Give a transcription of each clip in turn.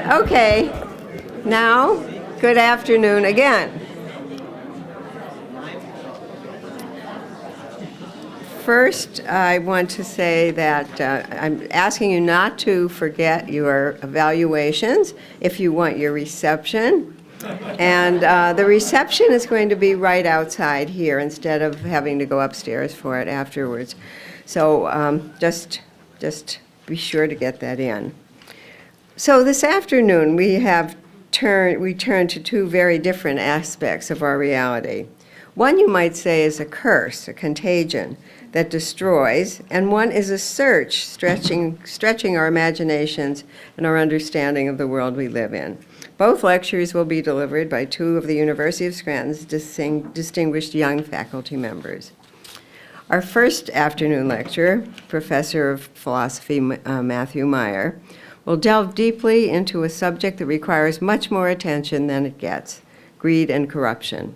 Okay, now, good afternoon again. First, I want to say that I'm asking you not to forget your evaluations if you want your reception. And the reception is going to be right outside here instead of having to go upstairs for it afterwards. So just be sure to get that in. So this afternoon we turn to two very different aspects of our reality. One you might say is a curse, a contagion that destroys, and one is a search stretching our imaginations and our understanding of the world we live in. Both lectures will be delivered by two of the University of Scranton's distinguished young faculty members. Our first afternoon lecturer, Professor of Philosophy Matthew Meyer, will delve deeply into a subject that requires much more attention than it gets: greed and corruption.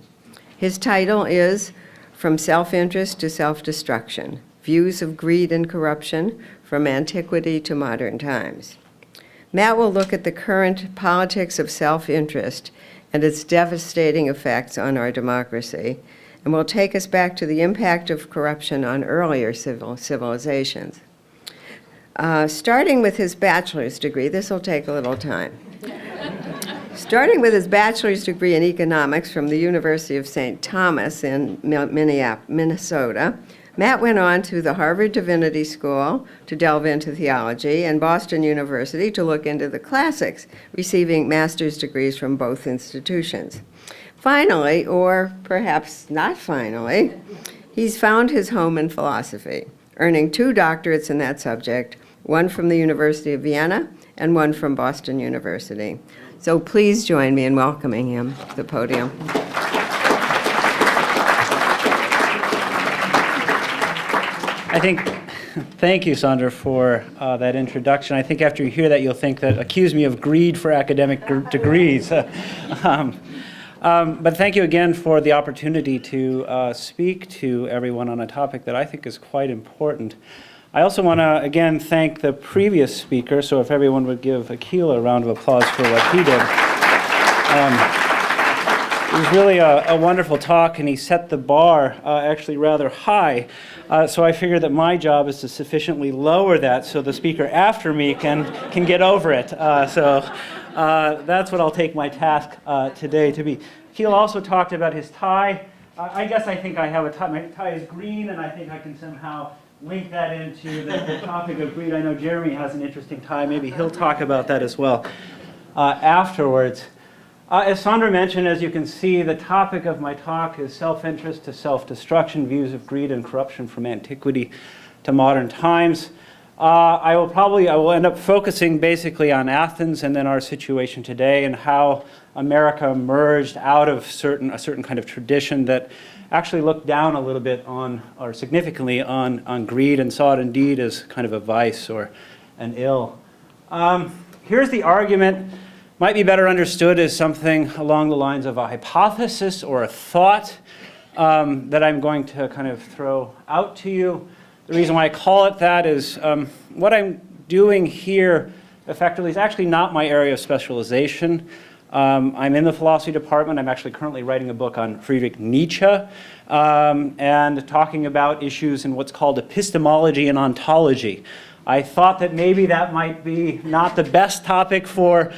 His title is From Self-Interest to Self-Destruction: Views of Greed and Corruption from Antiquity to Modern Times. Matt will look at the current politics of self-interest and its devastating effects on our democracy, and will take us back to the impact of corruption on earlier civilizations. Starting with his bachelor's degree, this will take a little time. Starting with his bachelor's degree in economics from the University of St. Thomas in Minnesota, Matt went on to the Harvard Divinity School to delve into theology and Boston University to look into the classics, receiving master's degrees from both institutions. Finally, or perhaps not finally, he's found his home in philosophy, earning 2 doctorates in that subject, one from the University of Vienna and one from Boston University. So please join me in welcoming him to the podium. Thank you, Sandra, for that introduction. I think after you hear that, you'll think that accuse me of greed for academic degrees. But thank you again for the opportunity to speak to everyone on a topic that I think is quite important. I also want to, again, thank the previous speaker, so if everyone would give Akil a round of applause for what he did. It was really a wonderful talk, and he set the bar actually rather high. So I figured that my job is to sufficiently lower that so the speaker after me can get over it. So that's what I'll take my task today to be. Akil also talked about his tie. I think I have a tie. My tie is green, and I think I can somehow link that into the topic of greed. I know Jeremy has an interesting tie. Maybe he'll talk about that as well afterwards. As Sandra mentioned, as you can see, the topic of my talk is self-interest to self-destruction, views of greed and corruption from antiquity to modern times. I will end up focusing basically on Athens and then our situation today and how America emerged out of a certain kind of tradition that actually looked down a little bit on, or significantly on greed, and saw it indeed as kind of a vice or an ill. Here's the argument. Might be better understood as something along the lines of a hypothesis or a thought that I'm going to kind of throw out to you. The reason why I call it that is what I'm doing here effectively is actually not my area of specialization. I'm in the philosophy department. I'm actually currently writing a book on Friedrich Nietzsche and talking about issues in what's called epistemology and ontology. I thought that maybe that might be not the best topic for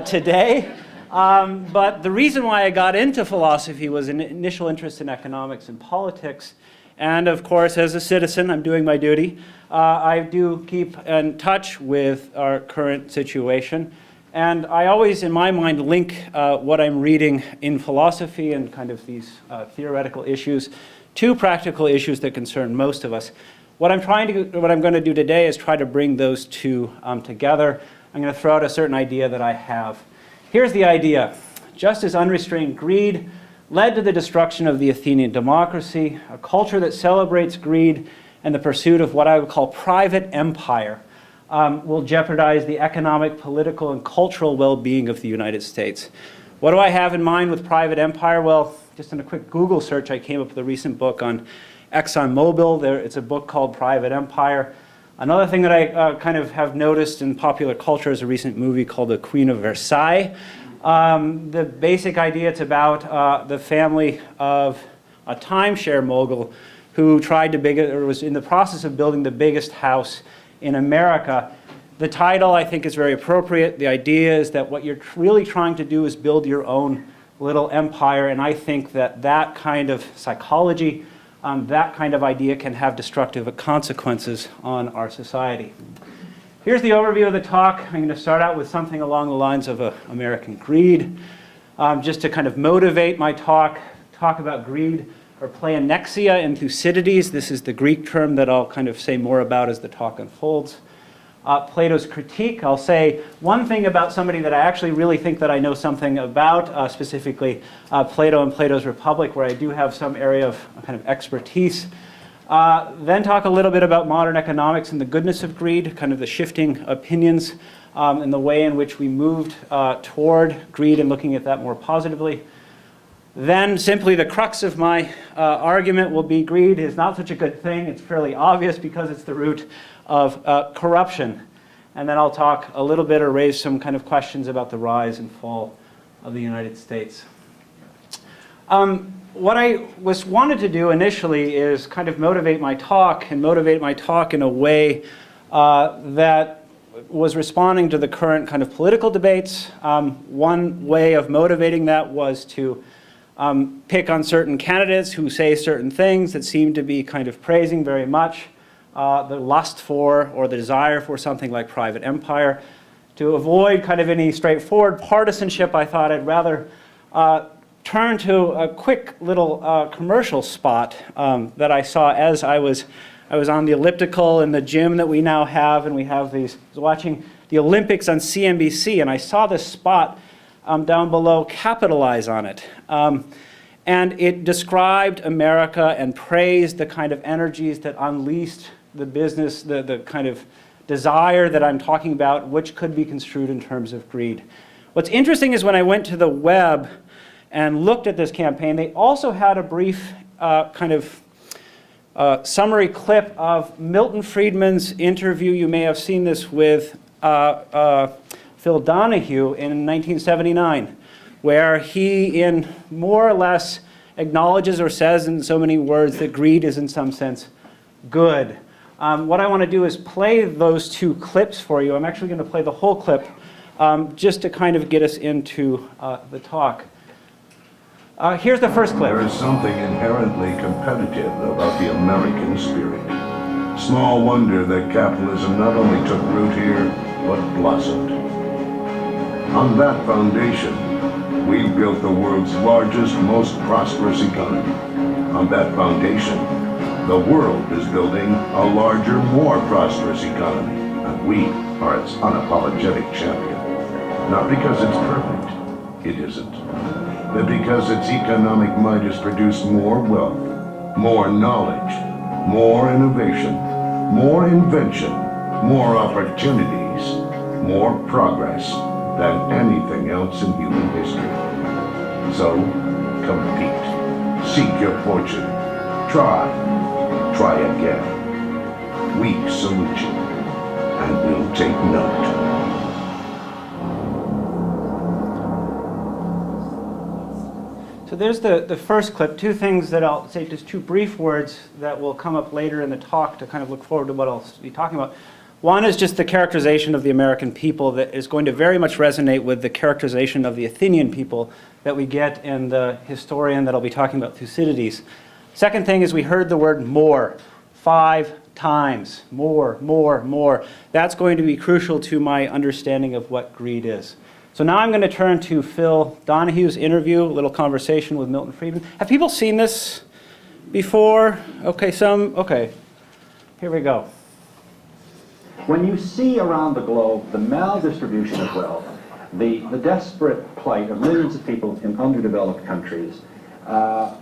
today, but the reason why I got into philosophy was an initial interest in economics and politics. And of course, as a citizen, I'm doing my duty. I do keep in touch with our current situation. And I always, in my mind, link what I'm reading in philosophy and kind of these theoretical issues to practical issues that concern most of us. What I'm going to do today is try to bring those two together. I'm going to throw out a certain idea that I have. Here's the idea. Just as unrestrained greed led to the destruction of the Athenian democracy, a culture that celebrates greed and the pursuit of what I would call private empire will jeopardize the economic, political, and cultural well-being of the United States. What do I have in mind with private empire? Well, just in a quick Google search, I came up with a recent book on ExxonMobil. It's a book called Private Empire. Another thing that I kind of have noticed in popular culture is a recent movie called The Queen of Versailles. The basic idea, it's about the family of a timeshare mogul who tried to or was in the process of building the biggest house in America. The title, I think, is very appropriate. The idea is that what you're really trying to do is build your own little empire, and I think that that kind of psychology, that kind of idea can have destructive consequences on our society. Here's the overview of the talk. I'm going to start out with something along the lines of American greed, just to kind of motivate my talk about greed, or pleonexia in Thucydides. This is the Greek term that I'll kind of say more about as the talk unfolds. Plato's critique. I'll say one thing about somebody that I actually really think that I know something about, specifically Plato and Plato's Republic, where I do have some area of kind of expertise. Then talk a little bit about modern economics and the goodness of greed, kind of the shifting opinions and the way in which we moved toward greed and looking at that more positively. Then simply the crux of my argument will be greed is not such a good thing. It's fairly obvious because it's the root of corruption. And then I'll talk a little bit or raise some kind of questions about the rise and fall of the United States. What I wanted to do initially is kind of motivate my talk in a way that was responding to the current kind of political debates. One way of motivating that was to pick on certain candidates who say certain things that seem to be kind of praising very much the lust for or the desire for something like private empire. To avoid kind of any straightforward partisanship, I thought I'd rather turn to a quick little commercial spot that I saw as I was on the elliptical in the gym that we now have, and we have these. I was watching the Olympics on CNBC, and I saw this spot down below, Capitalize on it. And it described America and praised the kind of energies that unleashed the business, the kind of desire that I'm talking about, which could be construed in terms of greed. What's interesting is when I went to the web and looked at this campaign, they also had a brief kind of summary clip of Milton Friedman's interview. You may have seen this with Phil Donahue in 1979, where he, in more or less, acknowledges or says in so many words that greed is in some sense good. What I want to do is play those two clips for you. I'm actually going to play the whole clip just to kind of get us into the talk. Here's the first clip. There is something inherently competitive about the American spirit. Small wonder that capitalism not only took root here, but blossomed. On that foundation, we've built the world's largest, most prosperous economy. On that foundation, the world is building a larger, more prosperous economy, and we are its unapologetic champion. Not because it's perfect, it isn't, but because its economic might has produced more wealth, more knowledge, more innovation, more invention, more opportunities, more progress than anything else in human history. So, compete, seek your fortune, try again. We salute you, and we'll take note. So there's the first clip. Two things that I'll say, just two brief words that will come up later in the talk to kind of look forward to what I'll be talking about. One is just the characterization of the American people that is going to very much resonate with the characterization of the Athenian people that we get in the historian that I'll be talking about, Thucydides. Second thing is we heard the word more 5 times. More. That's going to be crucial to my understanding of what greed is. So now I'm going to turn to Phil Donahue's interview, a little conversation with Milton Friedman. Have people seen this before? Okay, okay. Here we go. When you see around the globe the maldistribution of wealth, the desperate plight of millions of people in underdeveloped countries,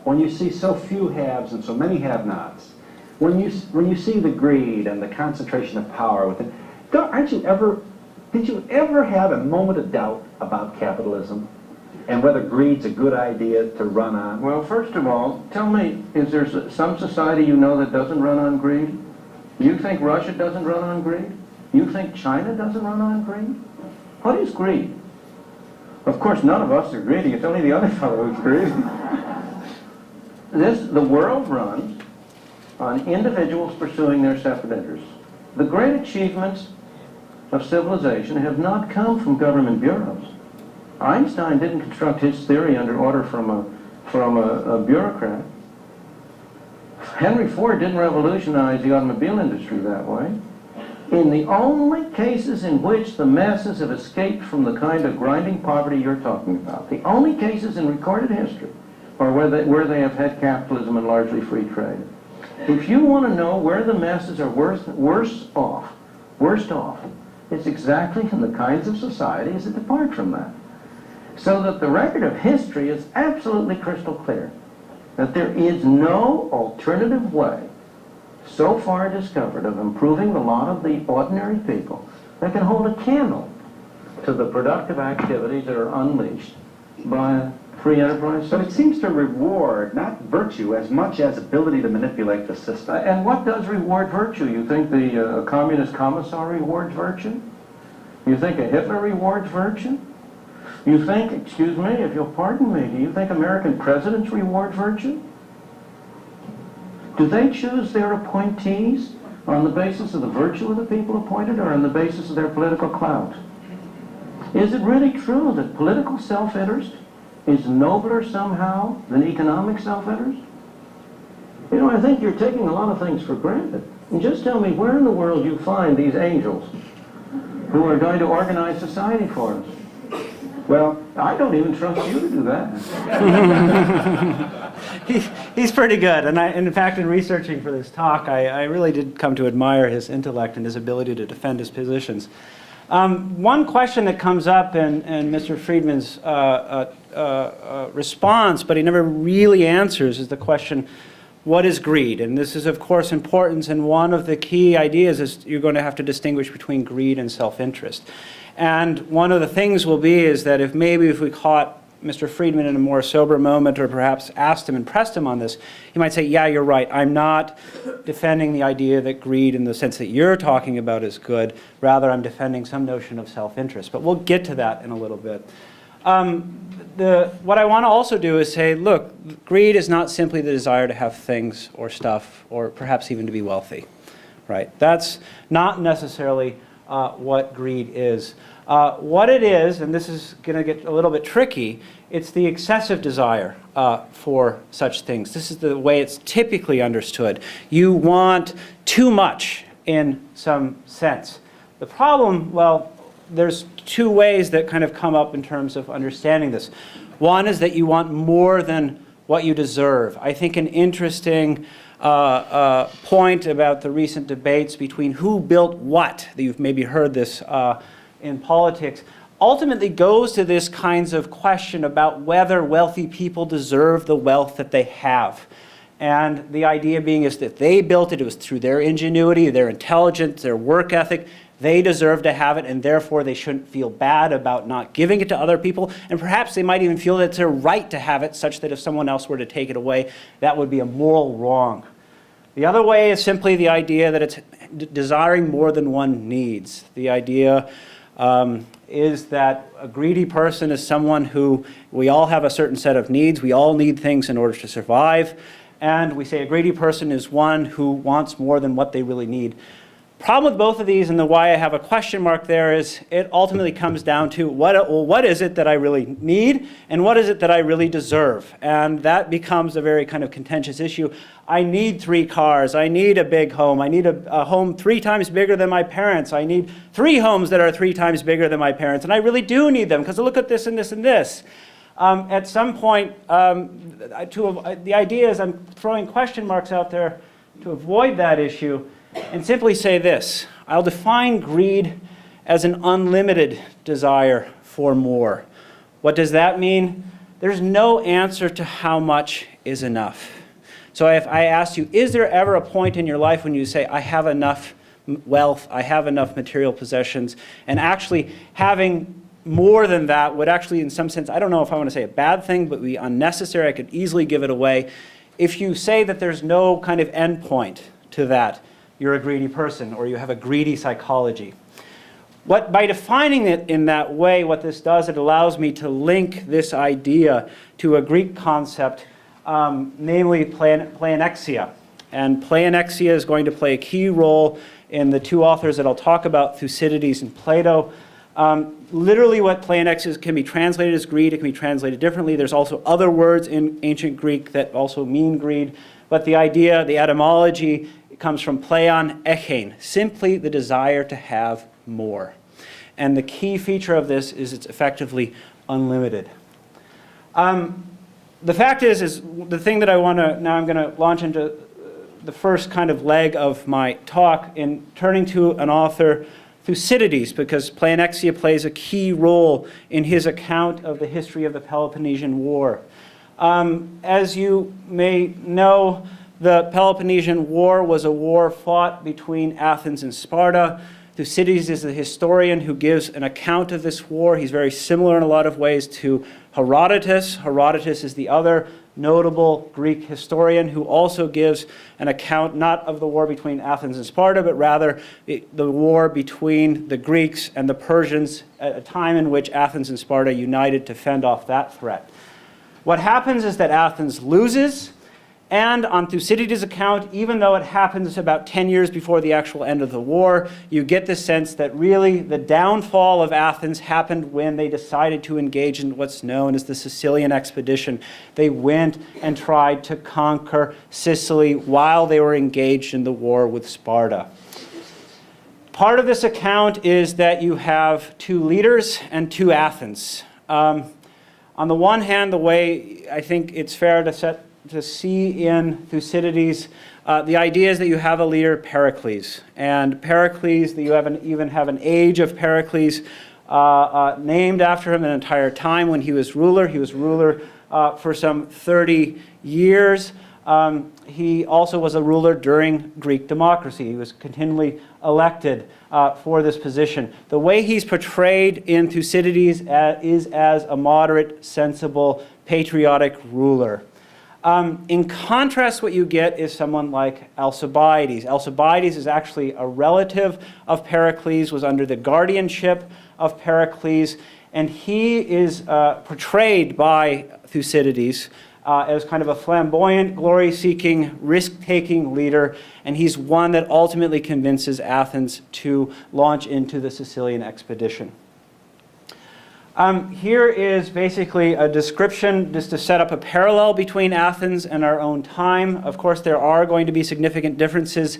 when you see so few haves and so many have-nots, when you see the greed and the concentration of power within, did you ever have a moment of doubt about capitalism and whether greed's a good idea to run on? Well, first of all, tell me, is there some society you know that doesn't run on greed? You think Russia doesn't run on greed? You think China doesn't run on greed? What is greed? Of course, none of us are greedy. It's only the other fellow who's greedy. The world runs on individuals pursuing their separate interests. The great achievements of civilization have not come from government bureaus. Einstein didn't construct his theory under order from a bureaucrat. Henry Ford didn't revolutionize the automobile industry that way. In the only cases in which the masses have escaped from the kind of grinding poverty you're talking about, the only cases in recorded history are where they have had capitalism and largely free trade. If you want to know where the masses are worst off, it's exactly in the kinds of societies that depart from that. So that the record of history is absolutely crystal clear that there is no alternative way so far discovered of improving the lot of the ordinary people that can hold a candle to the productive activities that are unleashed by a free enterprise system. But it seems to reward not virtue as much as ability to manipulate the system. And what does reward virtue? You think the communist commissar rewards virtue? You think a Hitler rewards virtue? You think, excuse me, if you'll pardon me, do you think American presidents reward virtue? Do they choose their appointees on the basis of the virtue of the people appointed or on the basis of their political clout? Is it really true that political self-interest is nobler somehow than economic self-interest? You know, I think you're taking a lot of things for granted. And just tell me where in the world you find these angels who are going to organize society for us. Well, I don't even trust you to do that. He's pretty good, and in fact, in researching for this talk, I really did come to admire his intellect and his ability to defend his positions. One question that comes up in Mr. Friedman's response, but he never really answers, is the question, what is greed? And this is, of course, important, and one of the key ideas is you're going to have to distinguish between greed and self-interest. And one of the things will be is that if we caught Mr. Friedman in a more sober moment, or perhaps asked him and pressed him on this, he might say, yeah, you're right. I'm not defending the idea that greed in the sense that you're talking about is good. Rather, I'm defending some notion of self-interest. But we'll get to that in a little bit. What I want to also do is say, look, greed is not simply the desire to have things or stuff, or perhaps even to be wealthy. Right? That's not necessarily what greed is. What it is, and this is going to get a little bit tricky, it's the excessive desire for such things. This is the way it's typically understood. You want too much in some sense. The problem, well, there's two ways that kind of come up in terms of understanding this. One is that you want more than what you deserve. I think an interesting point about the recent debates between who built what, that you've maybe heard this in politics, ultimately goes to this kinds of question about whether wealthy people deserve the wealth that they have. And the idea being is that they built it, it was through their ingenuity, their intelligence, their work ethic. They deserve to have it, and therefore they shouldn't feel bad about not giving it to other people. And perhaps they might even feel that it's their right to have it, such that if someone else were to take it away, that would be a moral wrong. The other way is simply the idea that it's desiring more than one needs. The idea is that a greedy person is someone who, we all have a certain set of needs. We all need things in order to survive. And we say a greedy person is one who wants more than what they really need. Problem with both of these, and the why I have a question mark there, is it ultimately comes down to what is it that I really need, and what is it that I really deserve? And that becomes a very kind of contentious issue. I need 3 cars. I need a big home. I need a home 3 times bigger than my parents. I need 3 homes that are 3 times bigger than my parents. And I really do need them because look at this and this and this. At some point, the idea is I'm throwing question marks out there to avoid that issue and simply say this. I'll define greed as an unlimited desire for more. What does that mean? There's no answer to how much is enough. So if I asked you, is there ever a point in your life when you say, I have enough wealth, I have enough material possessions, and actually having more than that would actually, in some sense, I don't know if I want to say a bad thing, but be unnecessary, I could easily give it away. If you say that there's no kind of end point to that, you're a greedy person or you have a greedy psychology. By defining it in that way, what this does, it allows me to link this idea to a Greek concept, namely pleonexia. And pleonexia is going to play a key role in the two authors that I'll talk about, Thucydides and Plato. Literally what pleonexia can be translated as greed. It can be translated differently. There's also other words in ancient Greek that also mean greed. But the idea, the etymology, it comes from pleon echein, simply the desire to have more. And the key feature of this is it's effectively unlimited. The fact is the thing that I'm going to launch into the first kind of leg of my talk in turning to an author, Thucydides, because pleonexia plays a key role in his account of the history of the Peloponnesian War. As you may know, the Peloponnesian War was a war fought between Athens and Sparta. Thucydides is the historian who gives an account of this war. He's very similar in a lot of ways to Herodotus. Herodotus is the other notable Greek historian who also gives an account not of the war between Athens and Sparta, but rather the war between the Greeks and the Persians at a time in which Athens and Sparta united to fend off that threat. What happens is that Athens loses, and on Thucydides' account, even though it happens about 10 years before the actual end of the war, you get the sense that really the downfall of Athens happened when they decided to engage in what's known as the Sicilian expedition. They went and tried to conquer Sicily while they were engaged in the war with Sparta. Part of this account is that you have two leaders and two Athens. On the one hand, the way I think it's fair to see in Thucydides, the idea is that you have a leader, Pericles. And Pericles, that you even have an age of Pericles named after him an entire time when he was ruler. He was ruler for some 30 years. He also was a ruler during Greek democracy. He was continually elected for this position. The way he's portrayed in Thucydides is as a moderate, sensible, patriotic ruler. In contrast, what you get is someone like Alcibiades. Alcibiades is actually a relative of Pericles, was under the guardianship of Pericles, and he is portrayed by Thucydides as kind of a flamboyant, glory-seeking, risk-taking leader, and he's one that ultimately convinces Athens to launch into the Sicilian expedition. Here is basically a description just to set up a parallel between Athens and our own time. Of course, there are going to be significant differences,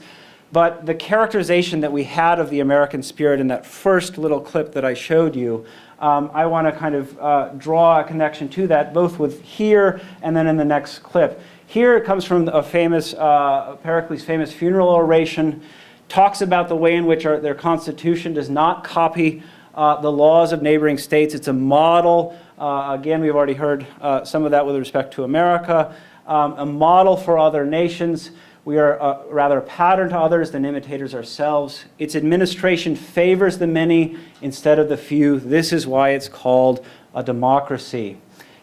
but the characterization that we had of the American spirit in that first little clip that I showed you, I want to kind of draw a connection to that, both with here and then in the next clip. Here it comes from a famous, Pericles' famous funeral oration, talks about the way in which their constitution does not copy the laws of neighboring states. It's a model. Again, we've already heard some of that with respect to America. A model for other nations. We are rather a pattern to others than imitators ourselves. Its administration favors the many instead of the few. This is why it's called a democracy.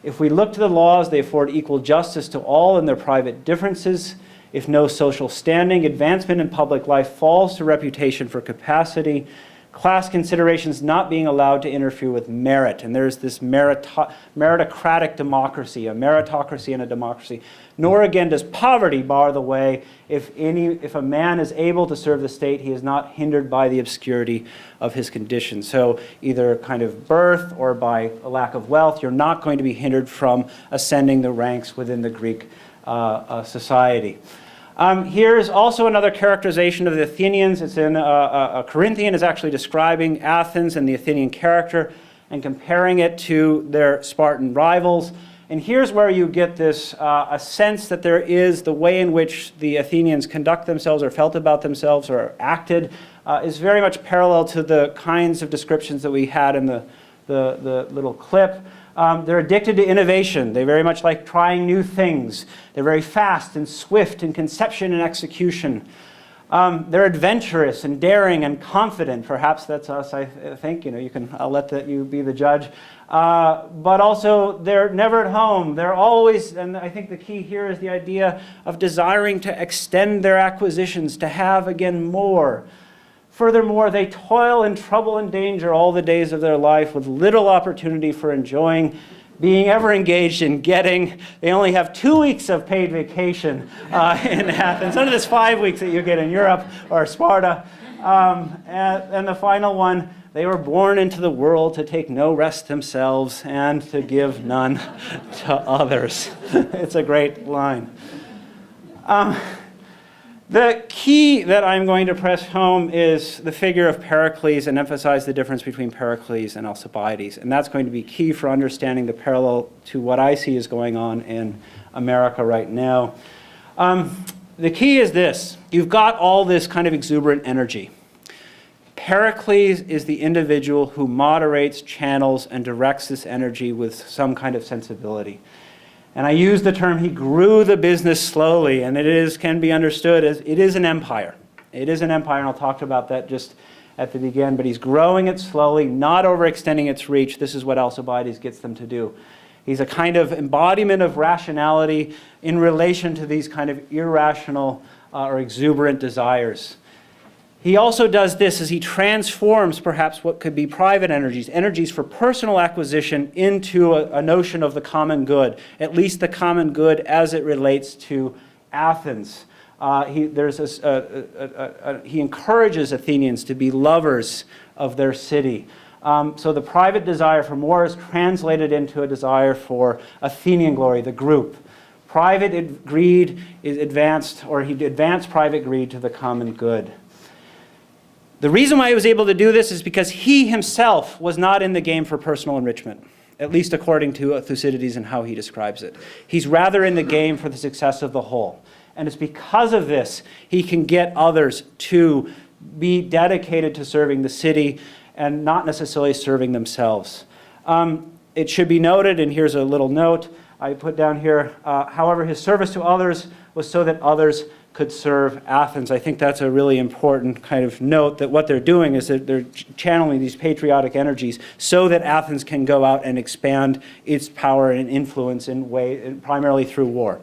If we look to the laws, they afford equal justice to all in their private differences. If no social standing, advancement in public life falls to reputation for capacity. Class considerations not being allowed to interfere with merit. And there's this meritocratic democracy, a meritocracy and a democracy. Nor again does poverty bar the way. If a man is able to serve the state, he is not hindered by the obscurity of his condition. So either kind of birth or by a lack of wealth, you're not going to be hindered from ascending the ranks within the Greek society. Here's also another characterization of the Athenians. It's in a Corinthian is actually describing Athens and the Athenian character and comparing it to their Spartan rivals. And here's where you get this a sense that there is the way in which the Athenians conduct themselves or felt about themselves or acted is very much parallel to the kinds of descriptions that we had in the little clip. They're addicted to innovation. They very much like trying new things. They're very fast and swift in conception and execution. They're adventurous and daring and confident. Perhaps that's us, I think. I'll let you be the judge. But also, they're never at home. They're always, and I think the key here is the idea of desiring to extend their acquisitions, to have again more. Furthermore, they toil in trouble and danger all the days of their life with little opportunity for enjoying, being ever engaged in getting. They only have 2 weeks of paid vacation in Athens. None of this 5 weeks that you get in Europe or Sparta. And the final one, they were born into the world to take no rest themselves and to give none to others. It's a great line. The key that I'm going to press home is the figure of Pericles and emphasize the difference between Pericles and Alcibiades. And that's going to be key for understanding the parallel to what I see is going on in America right now. The key is this. You've got all this kind of exuberant energy. Pericles is the individual who moderates, channels, and directs this energy with some kind of sensibility. And I use the term, he grew the business slowly, and can be understood as it is an empire. It is an empire, and I'll talk about that just at the beginning, but he's growing it slowly, not overextending its reach. This is what Alcibiades gets them to do. He's a kind of embodiment of rationality in relation to these kind of irrational or exuberant desires. He also does this as he transforms perhaps what could be private energies for personal acquisition into a notion of the common good, at least the common good as it relates to Athens. He encourages Athenians to be lovers of their city. So the private desire for more is translated into a desire for Athenian glory, the group. Private greed is advanced, or he advanced private greed to the common good. The reason why he was able to do this is because he himself was not in the game for personal enrichment, at least according to Thucydides and how he describes it. He's rather in the game for the success of the whole. And it's because of this he can get others to be dedicated to serving the city and not necessarily serving themselves. It should be noted, and here's a little note I put down here, however, his service to others was so that others could serve Athens. I think that's a really important kind of note, that what they're doing is that they're channeling these patriotic energies so that Athens can go out and expand its power and influence primarily through war.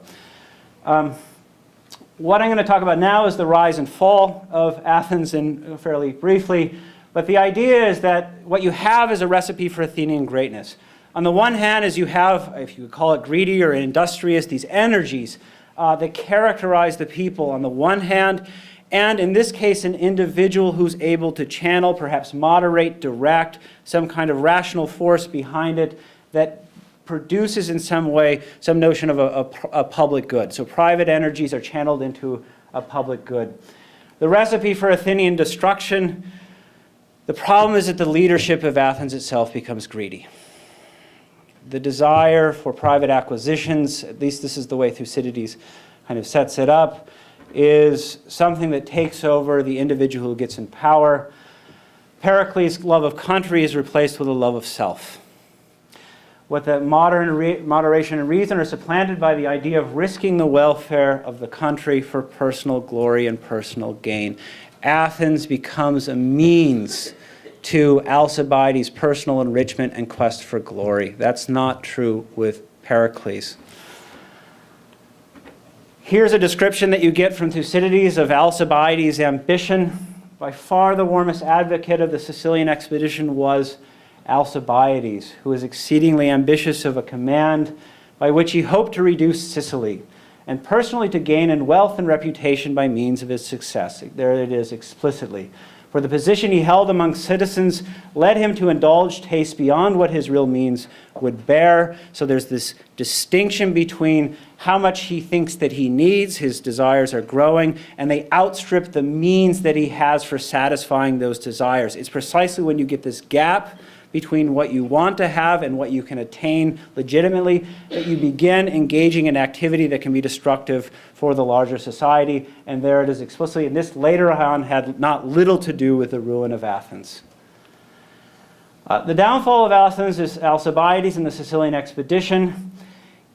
What I'm going to talk about now is the rise and fall of Athens, and fairly briefly. But the idea is that what you have is a recipe for Athenian greatness. On the one hand, is you have, if you could call it greedy or industrious, these energies that characterize the people on the one hand, and in this case, an individual who's able to channel, perhaps moderate, direct, some kind of rational force behind it that produces in some way some notion of a public good. So private energies are channeled into a public good. The recipe for Athenian destruction, the problem is that the leadership of Athens itself becomes greedy. The desire for private acquisitions, at least this is the way Thucydides kind of sets it up, is something that takes over the individual who gets in power. Pericles' love of country is replaced with a love of self. What that moderation and reason are supplanted by the idea of risking the welfare of the country for personal glory and personal gain. Athens becomes a means to Alcibiades' personal enrichment and quest for glory. That's not true with Pericles. Here's a description that you get from Thucydides of Alcibiades' ambition. By far the warmest advocate of the Sicilian expedition was Alcibiades, who was exceedingly ambitious of a command by which he hoped to reduce Sicily, and personally to gain in wealth and reputation by means of his success. There it is explicitly. For the position he held among citizens led him to indulge tastes beyond what his real means would bear. So there's this distinction between how much he thinks that he needs, his desires are growing, and they outstrip the means that he has for satisfying those desires. It's precisely when you get this gap between what you want to have and what you can attain legitimately that you begin engaging in activity that can be destructive for the larger society. And there it is explicitly. And this later on had not little to do with the ruin of Athens. The downfall of Athens is Alcibiades and the Sicilian expedition.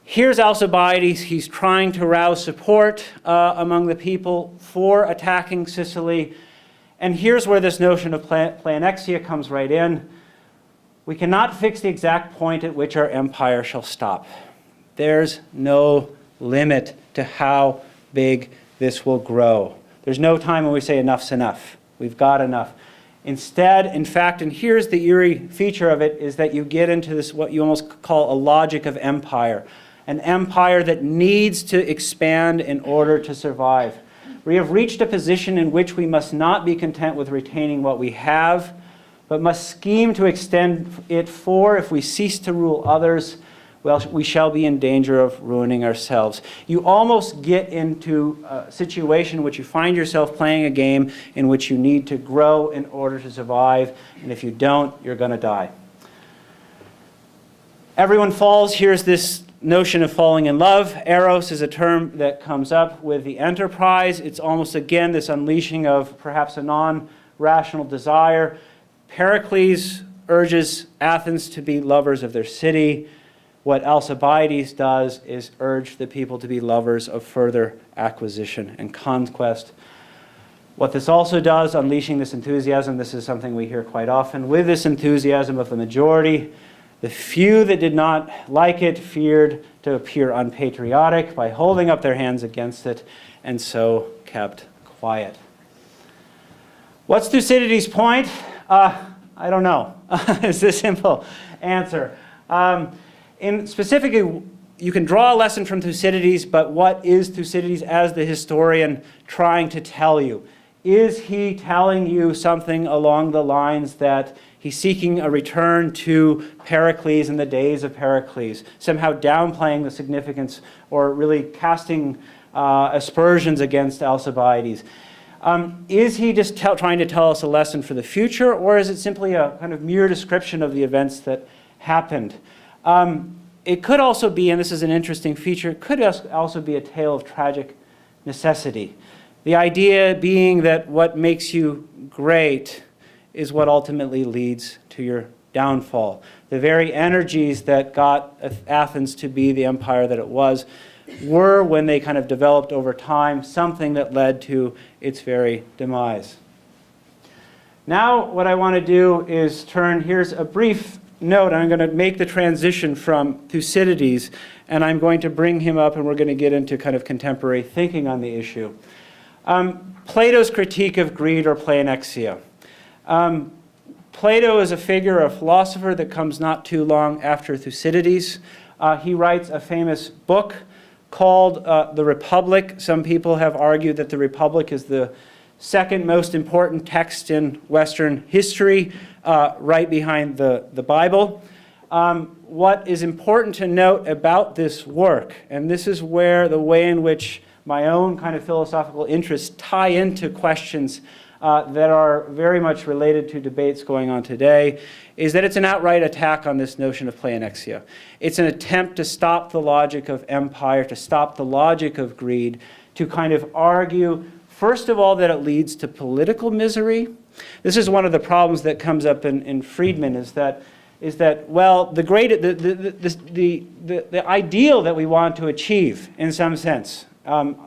Here's Alcibiades. He's trying to rouse support among the people for attacking Sicily. And here's where this notion of pleonexia comes right in. We cannot fix the exact point at which our empire shall stop. There's no limit to how big this will grow. There's no time when we say enough's enough. We've got enough. Instead, in fact, and here's the eerie feature of it, is that you get into this, what you almost call a logic of empire. An empire that needs to expand in order to survive. We have reached a position in which we must not be content with retaining what we have, but must scheme to extend it, for if we cease to rule others, well, we shall be in danger of ruining ourselves. You almost get into a situation in which you find yourself playing a game in which you need to grow in order to survive, and if you don't, you're going to die. Everyone falls. Here's this notion of falling in love. Eros is a term that comes up with the enterprise. It's almost, again, this unleashing of perhaps a non-rational desire. Pericles urges Athens to be lovers of their city. What Alcibiades does is urge the people to be lovers of further acquisition and conquest. What this also does, unleashing this enthusiasm, this is something we hear quite often, with this enthusiasm of the majority, the few that did not like it feared to appear unpatriotic by holding up their hands against it, and so kept quiet. What's Thucydides' point? I don't know. It's the simple answer. Specifically, you can draw a lesson from Thucydides, but what is Thucydides as the historian trying to tell you? Is he telling you something along the lines that he's seeking a return to Pericles and the days of Pericles, somehow downplaying the significance or really casting aspersions against Alcibiades? Is he just trying to tell us a lesson for the future, or is it simply a kind of mere description of the events that happened? It could also be, and this is an interesting feature, it could also be a tale of tragic necessity. The idea being that what makes you great is what ultimately leads to your downfall. The very energies that got Athens to be the empire that it was were, when they kind of developed over time, something that led to its very demise. Now what I want to do is here's a brief note. I'm going to make the transition from Thucydides, and I'm going to bring him up, and we're going to get into kind of contemporary thinking on the issue. Plato's critique of greed or pleonexia. Plato is a figure, a philosopher that comes not too long after Thucydides. He writes a famous book called The Republic. Some people have argued that the Republic is the second most important text in Western history, right behind the Bible. What is important to note about this work, and this is where the way in which my own kind of philosophical interests tie into questions that are very much related to debates going on today, is that it's an outright attack on this notion of pleonexia. It's an attempt to stop the logic of empire, to stop the logic of greed, to kind of argue, first of all, that it leads to political misery. This is one of the problems that comes up in Friedman, is that well, the ideal that we want to achieve, in some sense,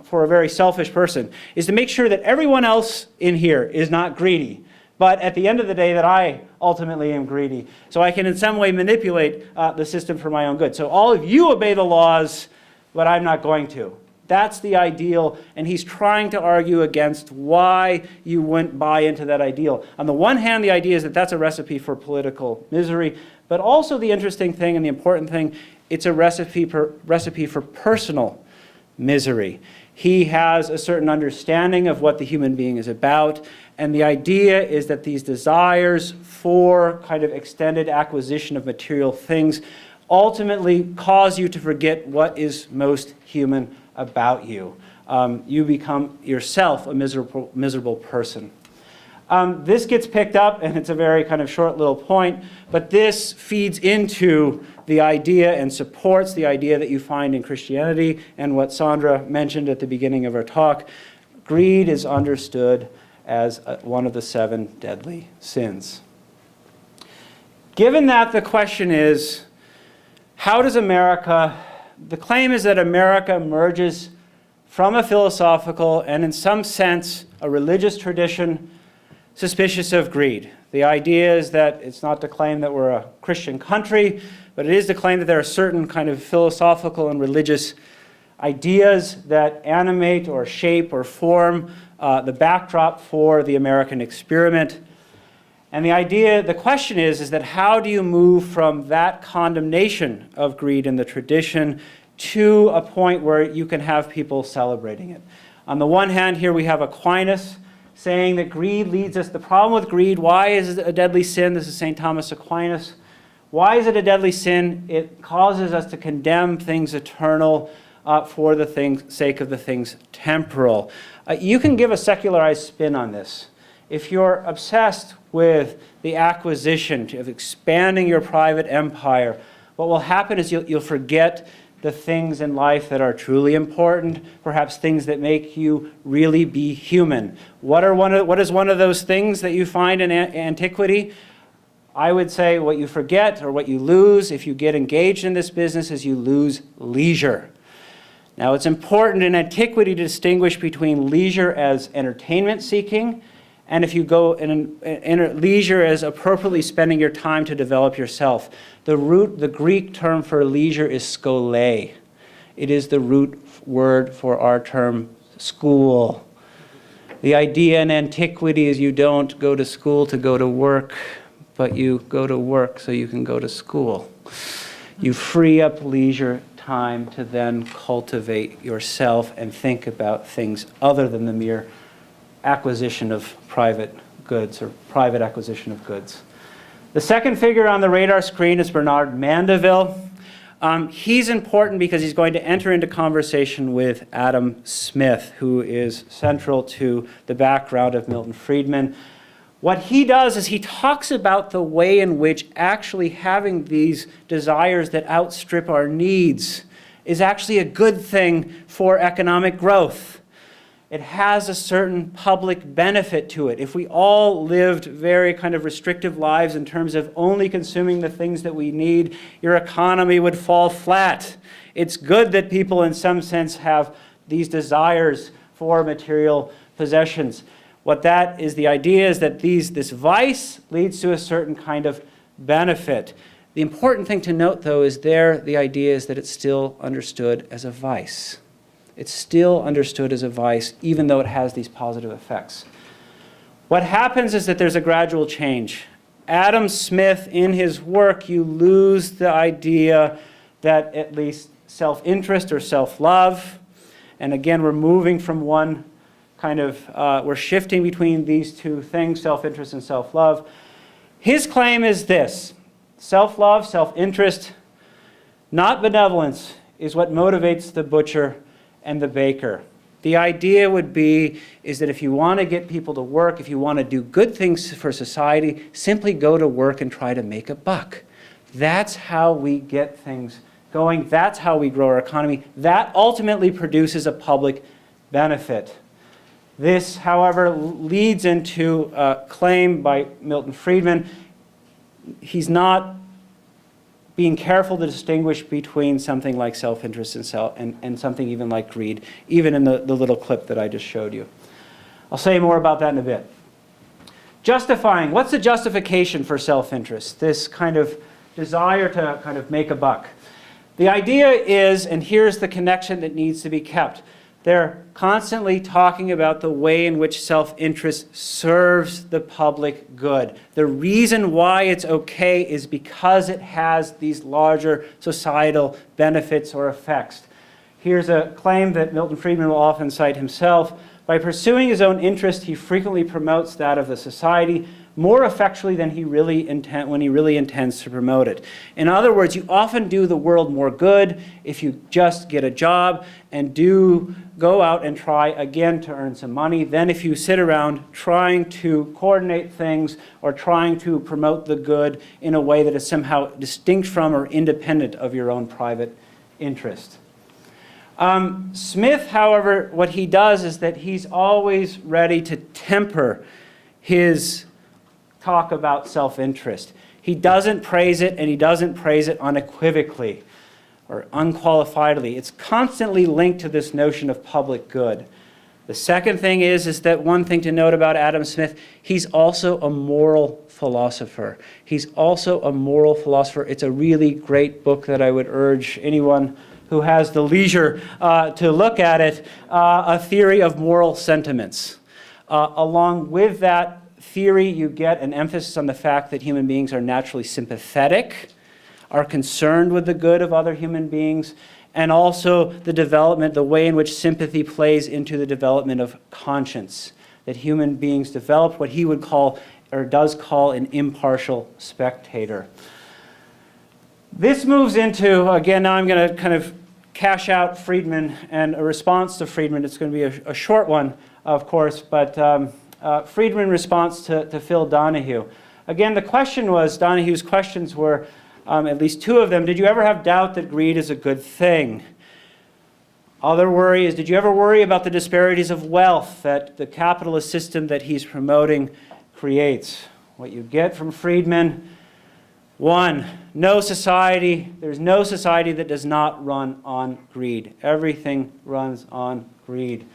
for a very selfish person, is to make sure that everyone else in here is not greedy, but at the end of the day that I ultimately am greedy, so I can in some way manipulate the system for my own good. So all of you obey the laws, but I'm not going to. That's the ideal, and he's trying to argue against why you wouldn't buy into that ideal. On the one hand, the idea is that that's a recipe for political misery, but also the interesting thing and the important thing, it's a recipe for personal misery. He has a certain understanding of what the human being is about, and the idea is that these desires for kind of extended acquisition of material things ultimately cause you to forget what is most human about you. You become yourself a miserable person. This gets picked up, and it's a very kind of short little point, but this feeds into the idea and supports the idea that you find in Christianity and what Sandra mentioned at the beginning of our talk. Greed is understood as one of the 7 deadly sins. Given that, the question is, how does America The claim is that America emerges from a philosophical and, in some sense, a religious tradition suspicious of greed. The idea is that it's not to claim that we're a Christian country, but it is to claim that there are certain kind of philosophical and religious ideas that animate or shape or form the backdrop for the American experiment. And the question is that how do you move from that condemnation of greed in the tradition to a point where you can have people celebrating it? On the one hand, here we have Aquinas saying that greed leads us. The problem with greed, why is it a deadly sin? This is St. Thomas Aquinas. Why is it a deadly sin? It causes us to condemn things eternal for the sake of the things temporal. You can give a secularized spin on this. If you're obsessed with the acquisition of expanding your private empire, what will happen is you'll forget the things in life that are truly important, perhaps things that make you really be human. What is one of those things that you find in Antiquity? I would say what you forget or what you lose if you get engaged in this business is you lose leisure. Now, it's important in Antiquity to distinguish between leisure as entertainment seeking and if you go in leisure as appropriately spending your time to develop yourself. The Greek term for leisure is skole. It is the root word for our term school. The idea in Antiquity is you don't go to school to go to work, but you go to work so you can go to school. You free up leisure time to then cultivate yourself and think about things other than the mere acquisition of private goods or private acquisition of goods. The second figure on the radar screen is Bernard Mandeville. He's important because he's going to enter into conversation with Adam Smith, who is central to the background of Milton Friedman. What he does is he talks about the way in which actually having these desires that outstrip our needs is actually a good thing for economic growth. It has a certain public benefit to it. If we all lived very kind of restrictive lives in terms of only consuming the things that we need, your economy would fall flat. It's good that people in some sense have these desires for material possessions. What that is, the idea is that this vice leads to a certain kind of benefit. The important thing to note, though, is the idea is that it's still understood as a vice. It's still understood as a vice, even though it has these positive effects. What happens is that there's a gradual change. Adam Smith, in his work, you lose the idea that at least self-interest or self-love, and again, we're moving from one kind of, we're shifting between these two things, self-interest and self-love. His claim is this: self-love, self-interest, not benevolence, is what motivates the butcher and the baker. The idea would be is that if you want to get people to work, if you want to do good things for society, simply go to work and try to make a buck. That's how we get things going. That's how we grow our economy. That ultimately produces a public benefit. This, however, leads into a claim by Milton Friedman. He's not being careful to distinguish between something like self-interest and something even like greed, even in the little clip that I just showed you. I'll say more about that in a bit. Justifying. What's the justification for self-interest? This kind of desire to kind of make a buck. The idea is, and here's the connection that needs to be kept, they're constantly talking about the way in which self-interest serves the public good. The reason why it's okay is because it has these larger societal benefits or effects. Here's a claim that Milton Friedman will often cite himself. By pursuing his own interest, he frequently promotes that of the society more effectually than when he really intends to promote it. In other words, you often do the world more good if you just get a job and go out and try again to earn some money than if you sit around trying to coordinate things or trying to promote the good in a way that is somehow distinct from or independent of your own private interest. Smith, however, what he does is that he's always ready to temper his talk about self-interest. He doesn't praise it, and he doesn't praise it unequivocally. or unqualifiedly. It's constantly linked to this notion of public good. The second thing is that one thing to note about Adam Smith, he's also a moral philosopher. He's also a moral philosopher. It's a really great book that I would urge anyone who has the leisure to look at it, A Theory of Moral Sentiments. Along with that theory, you get an emphasis on the fact that human beings are naturally sympathetic, are concerned with the good of other human beings, and also the development, the way in which sympathy plays into the development of conscience, that human beings develop what he would call, or does call, an impartial spectator. This moves into, again, now I'm going to kind of cash out Friedman and a response to Friedman. It's going to be a short one, of course, but Friedman response to Phil Donahue. Again, the question was, Donahue's questions were, at least two of them, did you ever have doubt that greed is a good thing? Other worry is, did you ever worry about the disparities of wealth that the capitalist system that he's promoting creates? What you get from Friedman, one, there's no society that does not run on greed. Everything runs on greed.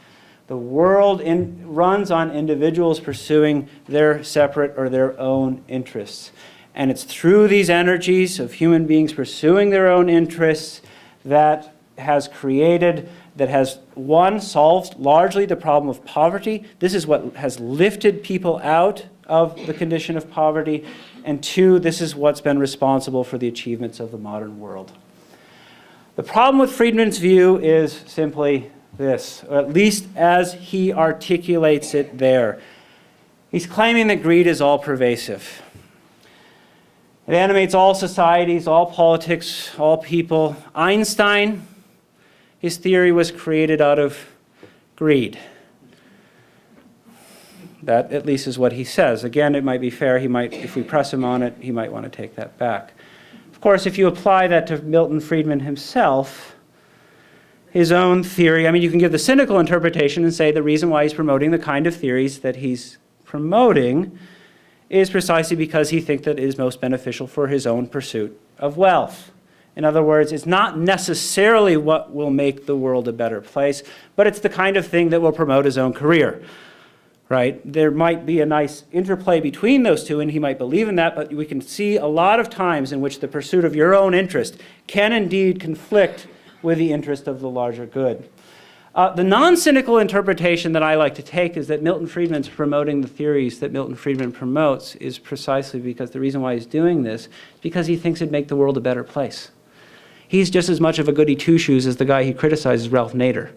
The world runs on individuals pursuing their separate or their own interests. And it's through these energies of human beings pursuing their own interests that has solved largely the problem of poverty. This is what has lifted people out of the condition of poverty. And two, this is what's been responsible for the achievements of the modern world. The problem with Friedman's view is simply this, or at least as he articulates it there. He's claiming that greed is all-pervasive. It animates all societies, all politics, all people. Einstein, his theory was created out of greed. That at least is what he says. Again, it might be fair. If we press him on it, he might want to take that back. Of course, if you apply that to Milton Friedman himself, his own theory, you can give the cynical interpretation and say the reason why he's promoting the kind of theories that he's promoting is precisely because he thinks that it is most beneficial for his own pursuit of wealth. In other words, it's not necessarily what will make the world a better place, but it's the kind of thing that will promote his own career, right? There might be a nice interplay between those two, and he might believe in that, but we can see a lot of times in which the pursuit of your own interest can indeed conflict with the interest of the larger good. The non-cynical interpretation that I like to take is that Milton Friedman's promoting the theories that Milton Friedman promotes is precisely because the reason why he's doing this is because he thinks it'd make the world a better place. He's just as much of a goody two-shoes as the guy he criticizes, Ralph Nader.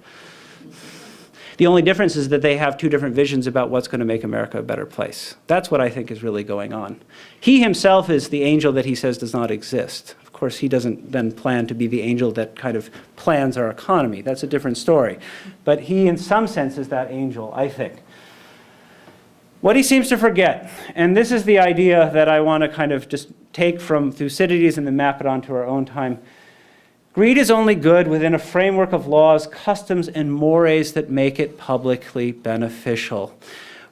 The only difference is that they have two different visions about what's going to make America a better place. That's what I think is really going on. He himself is the angel that he says does not exist. Of course, he doesn't then plan to be the angel that kind of plans our economy. That's a different story. But he, in some sense, is that angel, I think. What he seems to forget, and this is the idea that I want to kind of just take from Thucydides and then map it onto our own time. Greed is only good within a framework of laws, customs, and mores that make it publicly beneficial.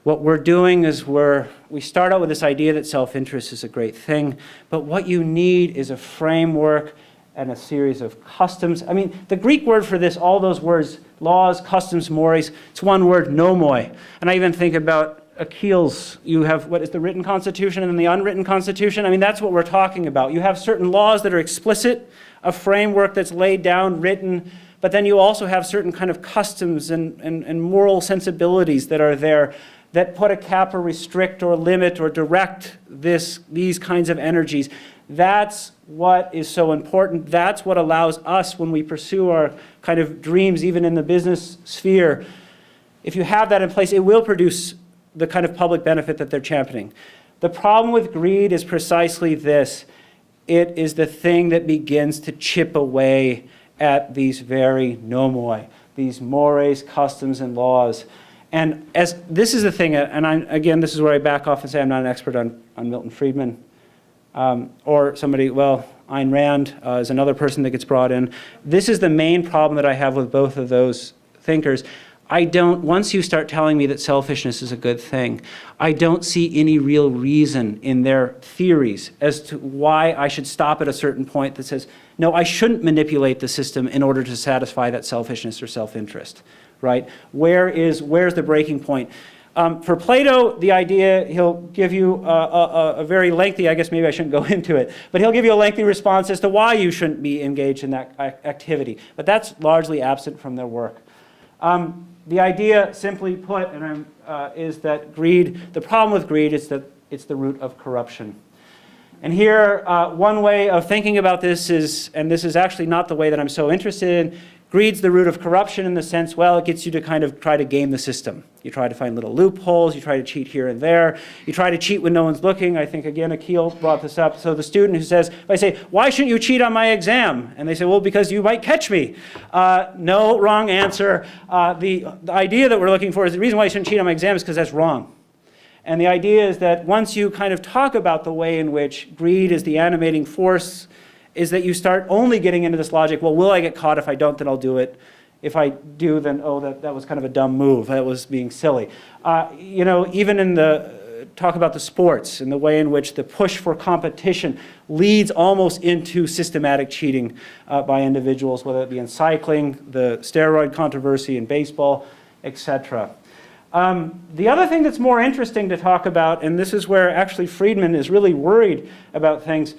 What we're doing is we start out with this idea that self-interest is a great thing, but what you need is a framework and a series of customs. The Greek word for this, all those words, laws, customs, mores, it's one word, nomoi. And I even think about Achilles. You have what is the written constitution and then the unwritten constitution. That's what we're talking about. You have certain laws that are explicit, a framework that's laid down, written, but then you also have certain kind of customs and moral sensibilities that are there that put a cap or restrict or limit or direct these kinds of energies. That's what is so important. That's what allows us, when we pursue our kind of dreams, even in the business sphere, if you have that in place, it will produce the kind of public benefit that they're championing. The problem with greed is precisely this. It is the thing that begins to chip away at these very nomoi, these mores, customs, and laws. And as this is the thing, and again, this is where I back off and say I'm not an expert on Milton Friedman, or somebody, Ayn Rand is another person that gets brought in. This is the main problem that I have with both of those thinkers. once you start telling me that selfishness is a good thing, I don't see any real reason in their theories as to why I should stop at a certain point that says, no, I shouldn't manipulate the system in order to satisfy that selfishness or self-interest, right? Where's the breaking point? For Plato, the idea, he'll give you a very lengthy, I guess maybe I shouldn't go into it, but he'll give you a lengthy response as to why you shouldn't be engaged in that activity. But that's largely absent from their work. The idea, simply put, is that greed, the problem with greed is that it's the root of corruption. And here, one way of thinking about this is, and this is actually not the way that I'm so interested in, greed's the root of corruption in the sense, well, it gets you to kind of try to game the system. You try to find little loopholes, you try to cheat here and there, you try to cheat when no one's looking. I think, again, Akil brought this up. So the student who says, if I say, why shouldn't you cheat on my exam? And they say, well, because you might catch me. No, wrong answer. The idea that we're looking for is the reason why you shouldn't cheat on my exam is because that's wrong. And the idea is that once you kind of talk about the way in which greed is the animating force, is that you start only getting into this logic, well, will I get caught? If I don't, then I'll do it. If I do, then, oh, that was kind of a dumb move. That was being silly. Even in the talk about the sports and the way in which the push for competition leads almost into systematic cheating by individuals, whether it be in cycling, the steroid controversy in baseball, etc. The other thing that's more interesting to talk about, and this is where actually Friedman is really worried about things,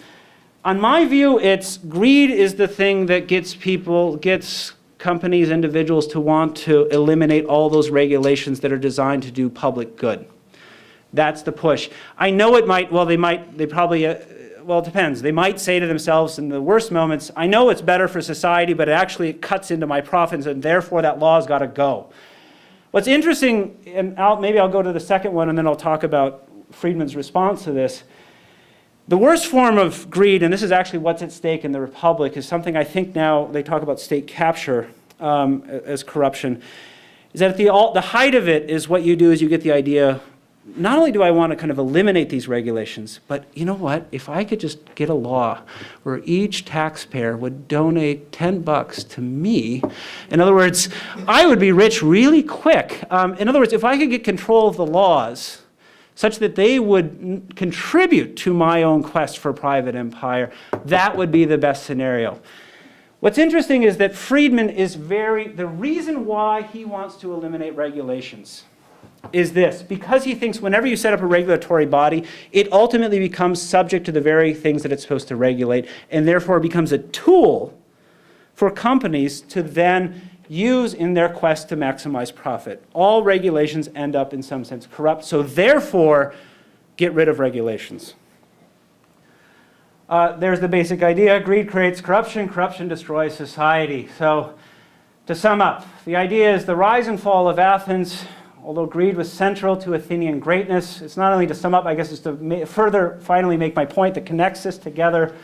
on my view, it's greed is the thing that gets companies, individuals to want to eliminate all those regulations that are designed to do public good. That's the push. I know it might, well, it depends. They might say to themselves in the worst moments, I know it's better for society, but it cuts into my profits, and therefore that law's got to go. What's interesting, and maybe I'll go to the second one, and then I'll talk about Friedman's response to this. The worst form of greed, and this is actually what's at stake in the Republic, is something I think now they talk about state capture as corruption, is that at the height of it is what you do is you get the idea, not only do I want to kind of eliminate these regulations, but you know what? If I could just get a law where each taxpayer would donate $10 to me, in other words, I would be rich really quick. In other words, if I could get control of the laws such that they would contribute to my own quest for private empire, that would be the best scenario. What's interesting is that Friedman is the reason why he wants to eliminate regulations is this, because he thinks whenever you set up a regulatory body, it ultimately becomes subject to the very things that it's supposed to regulate, and therefore becomes a tool for companies to then use in their quest to maximize profit. All regulations end up in some sense corrupt, so therefore get rid of regulations. There's the basic idea. Greed creates corruption, corruption destroys society. So to sum up, the idea is the rise and fall of Athens, although greed was central to Athenian greatness. It's not only to sum up, I guess, it's to further finally make my point that connects this together.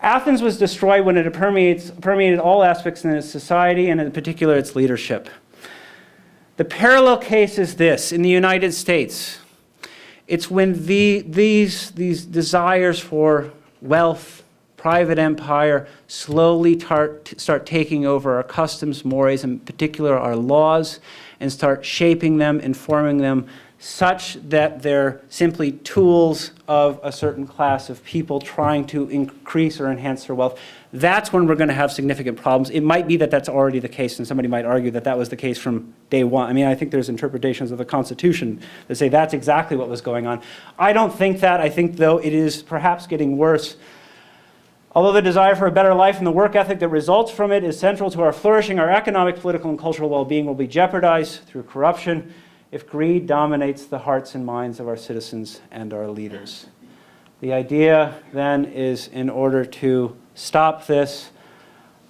Athens was destroyed when it permeated all aspects in its society, and in particular its leadership. The parallel case is this. In the United States, it's when these desires for wealth, private empire, slowly start taking over our customs, mores, in particular our laws, and start shaping them, informing them, such that they're simply tools of a certain class of people trying to increase or enhance their wealth. That's when we're going to have significant problems. It might be that that's already the case, and somebody might argue that that was the case from day one. I mean, I think there's interpretations of the Constitution that say that's exactly what was going on. I don't think that. I think, though, it is perhaps getting worse. Although the desire for a better life and the work ethic that results from it is central to our flourishing, our economic, political, and cultural well-being will be jeopardized through corruption if greed dominates the hearts and minds of our citizens and our leaders. The idea then is, in order to stop this,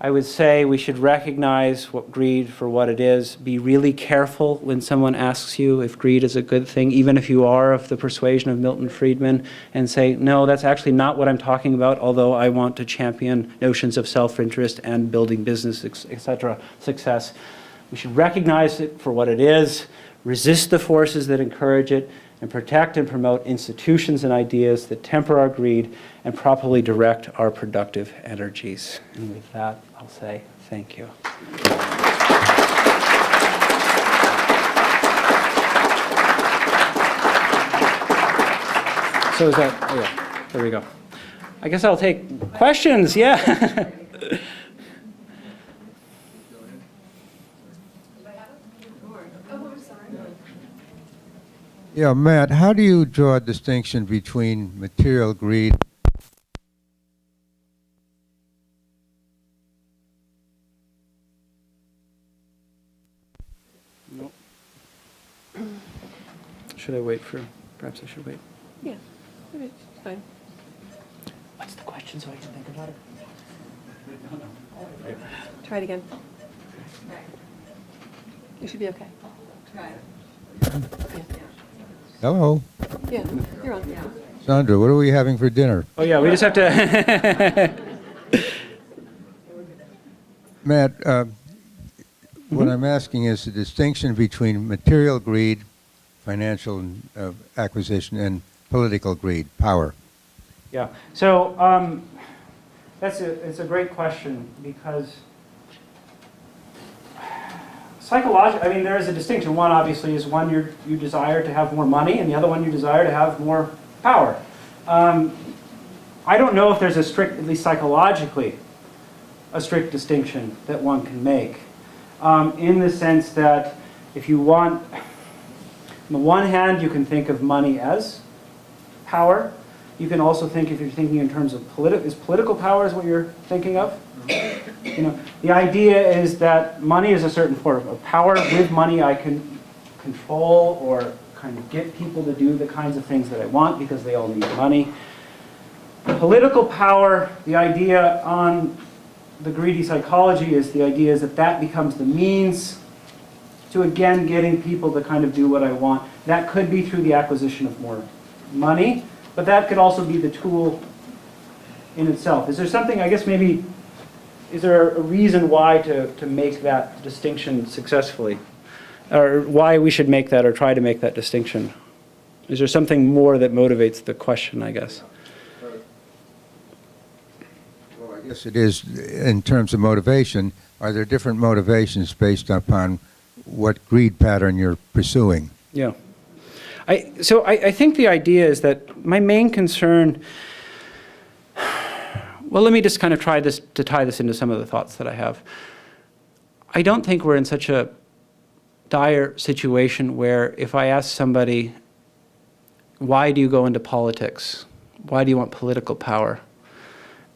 I would say we should recognize greed for what it is. Be really careful when someone asks you if greed is a good thing, even if you are of the persuasion of Milton Friedman, and say, no, that's actually not what I'm talking about, although I want to champion notions of self-interest and building business, etc., success. We should recognize it for what it is, resist the forces that encourage it, and protect and promote institutions and ideas that temper our greed and properly direct our productive energies. And with that, I'll say thank you. So is that, oh yeah, there we go. I guess I'll take questions, yeah. Yeah, Matt, how do you draw a distinction between material greed? Nope. Should I wait for, perhaps I should wait. Yeah, it's fine. What's the question so I can think about it? Try it again. You should be okay. Hello, Yeah, you're on. Sandra, what are we having for dinner? Oh yeah, we just have to, Matt, what I'm asking is the distinction between material greed, financial acquisition, and political greed, power. yeah. So it's a great question because psychologically, I mean, there is a distinction. One, obviously, is one you desire to have more money, and the other one you desire to have more power. I don't know if there's a strict, at least psychologically, a strict distinction that one can make. In the sense that if you want, on the one hand, you can think of money as power. You can also think, if you're thinking in terms of political power is what you're thinking of? You know, the idea is that money is a certain form of power. With money, I can control or kind of get people to do the kinds of things that I want because they all need money. Political power, the idea on the greedy psychology is the idea is that that becomes the means to, again, getting people to kind of do what I want. That could be through the acquisition of more money, but that could also be the tool in itself. Is there something, I guess maybe, is there a reason why to make that distinction successfully? Or why we should make that or try to make that distinction? Is there something more that motivates the question, I guess? Well, I guess it is in terms of motivation. Are there different motivations based upon what greed pattern you're pursuing? Yeah. So I think the idea is that my main concern, well, let me just kind of try to tie this into some of the thoughts that I have. I don't think we're in such a dire situation where if I ask somebody, why do you go into politics? Why do you want political power?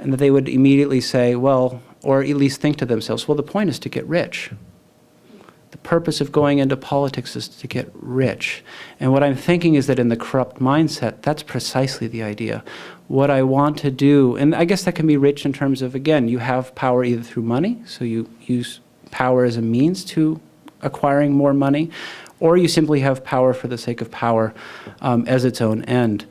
And that they would immediately say, well, or at least think to themselves, well, the point is to get rich. The purpose of going into politics is to get rich. And what I'm thinking is that in the corrupt mindset, that's precisely the idea. What I want to do, and I guess that can be rich in terms of, again, you have power either through money, so you use power as a means to acquiring more money, or you simply have power for the sake of power as its own end.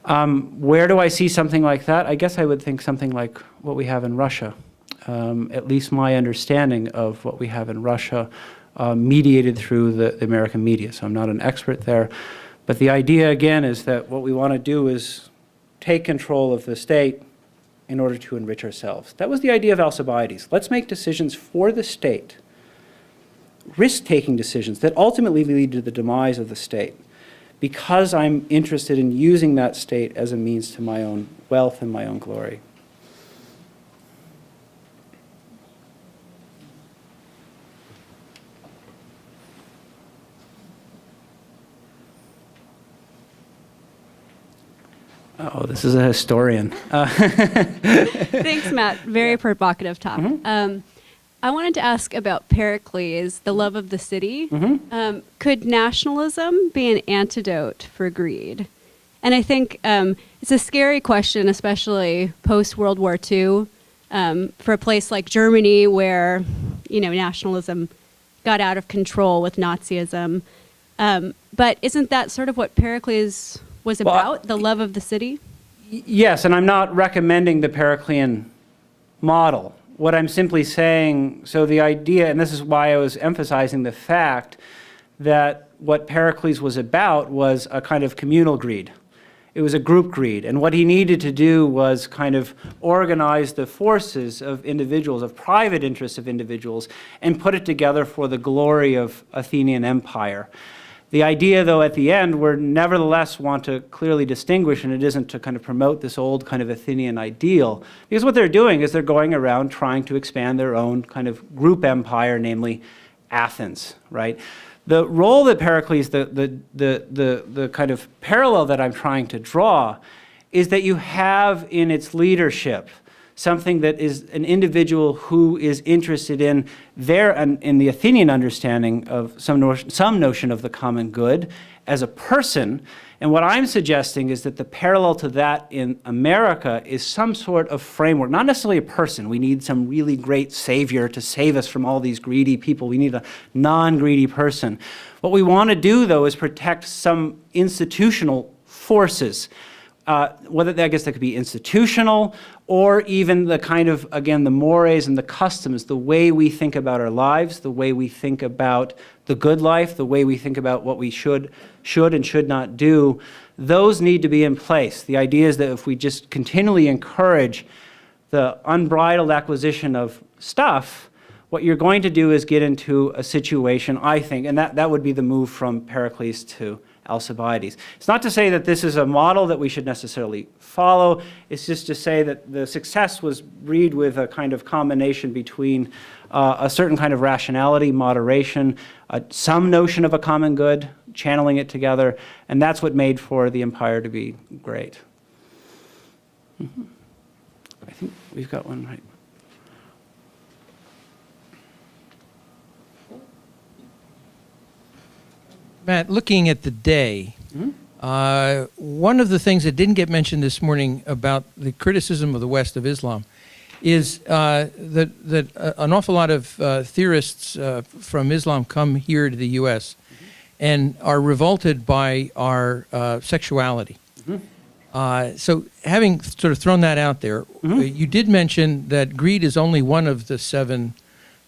Where do I see something like that? I guess I would think something like what we have in Russia. At least my understanding of what we have in Russia mediated through the American media. So I'm not an expert there. But the idea, again, is that what we want to do is take control of the state in order to enrich ourselves. That was the idea of Alcibiades. Let's make decisions for the state, risk-taking decisions that ultimately lead to the demise of the state, because I'm interested in using that state as a means to my own wealth and my own glory. Oh, this is a historian. Thanks, Matt. Very provocative talk. Mm-hmm. I wanted to ask about Pericles, the love of the city. Mm-hmm. Could nationalism be an antidote for greed? And I think it's a scary question, especially post-World War II, for a place like Germany where, nationalism got out of control with Nazism. But isn't that sort of what Pericles was about, the love of the city? Yes, and I'm not recommending the Periclean model. What I'm simply saying, so the idea, and this is why I was emphasizing the fact that what Pericles was about was a kind of communal greed. It was a group greed, and what he needed to do was kind of organize the forces of individuals, of private interests of individuals, and put it together for the glory of Athenian empire. The idea, though, at the end, we're nevertheless want to clearly distinguish, and it isn't to kind of promote this old kind of Athenian ideal, because what they're doing is they're going around trying to expand their own kind of group empire, namely Athens, right? The role that Pericles, the kind of parallel that I'm trying to draw, is that you have in its leadership something that is an individual who is interested in in the Athenian understanding of some notion of the common good as a person. And what I'm suggesting is that the parallel to that in America is some sort of framework, not necessarily a person. We need some really great savior to save us from all these greedy people. We need a non-greedy person. What we want to do, though, is protect some institutional forces. Whether I guess that could be institutional or even the kind of, again, the mores and the customs, the way we think about our lives, the way we think about the good life, the way we think about what we should and should not do, those need to be in place. The idea is that if we just continually encourage the unbridled acquisition of stuff, what you're going to do is get into a situation, I think, and that would be the move from Pericles to Alcibiades. It's not to say that this is a model that we should necessarily follow. It's just to say that the success was breed with a kind of combination between a certain kind of rationality, moderation, some notion of a common good, channeling it together, and that's what made for the empire to be great. I think we've got one right. Matt, looking at the day, one of the things that didn't get mentioned this morning about the criticism of the West of Islam is that an awful lot of theorists from Islam come here to the U.S. and are revolted by our sexuality. So having sort of thrown that out there, you did mention that greed is only one of the 7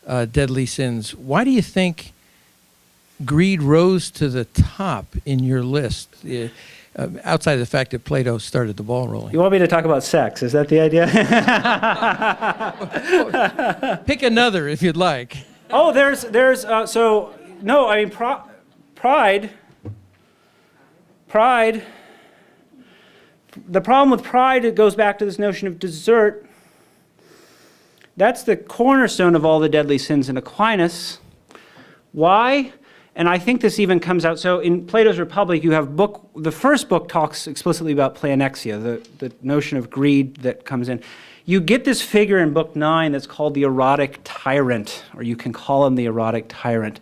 deadly sins. Why do you think greed rose to the top in your list, outside of the fact that Plato started the ball rolling? You want me to talk about sex? Is that the idea? Pick another if you'd like. Oh, so, no, I mean, pride, the problem with pride, it goes back to this notion of desert. That's the cornerstone of all the deadly sins in Aquinas. Why? And I think this even comes out, so in Plato's Republic, you have the first book talks explicitly about pleonexia, the notion of greed that comes in. You get this figure in book 9 that's called the erotic tyrant, or you can call him the erotic tyrant.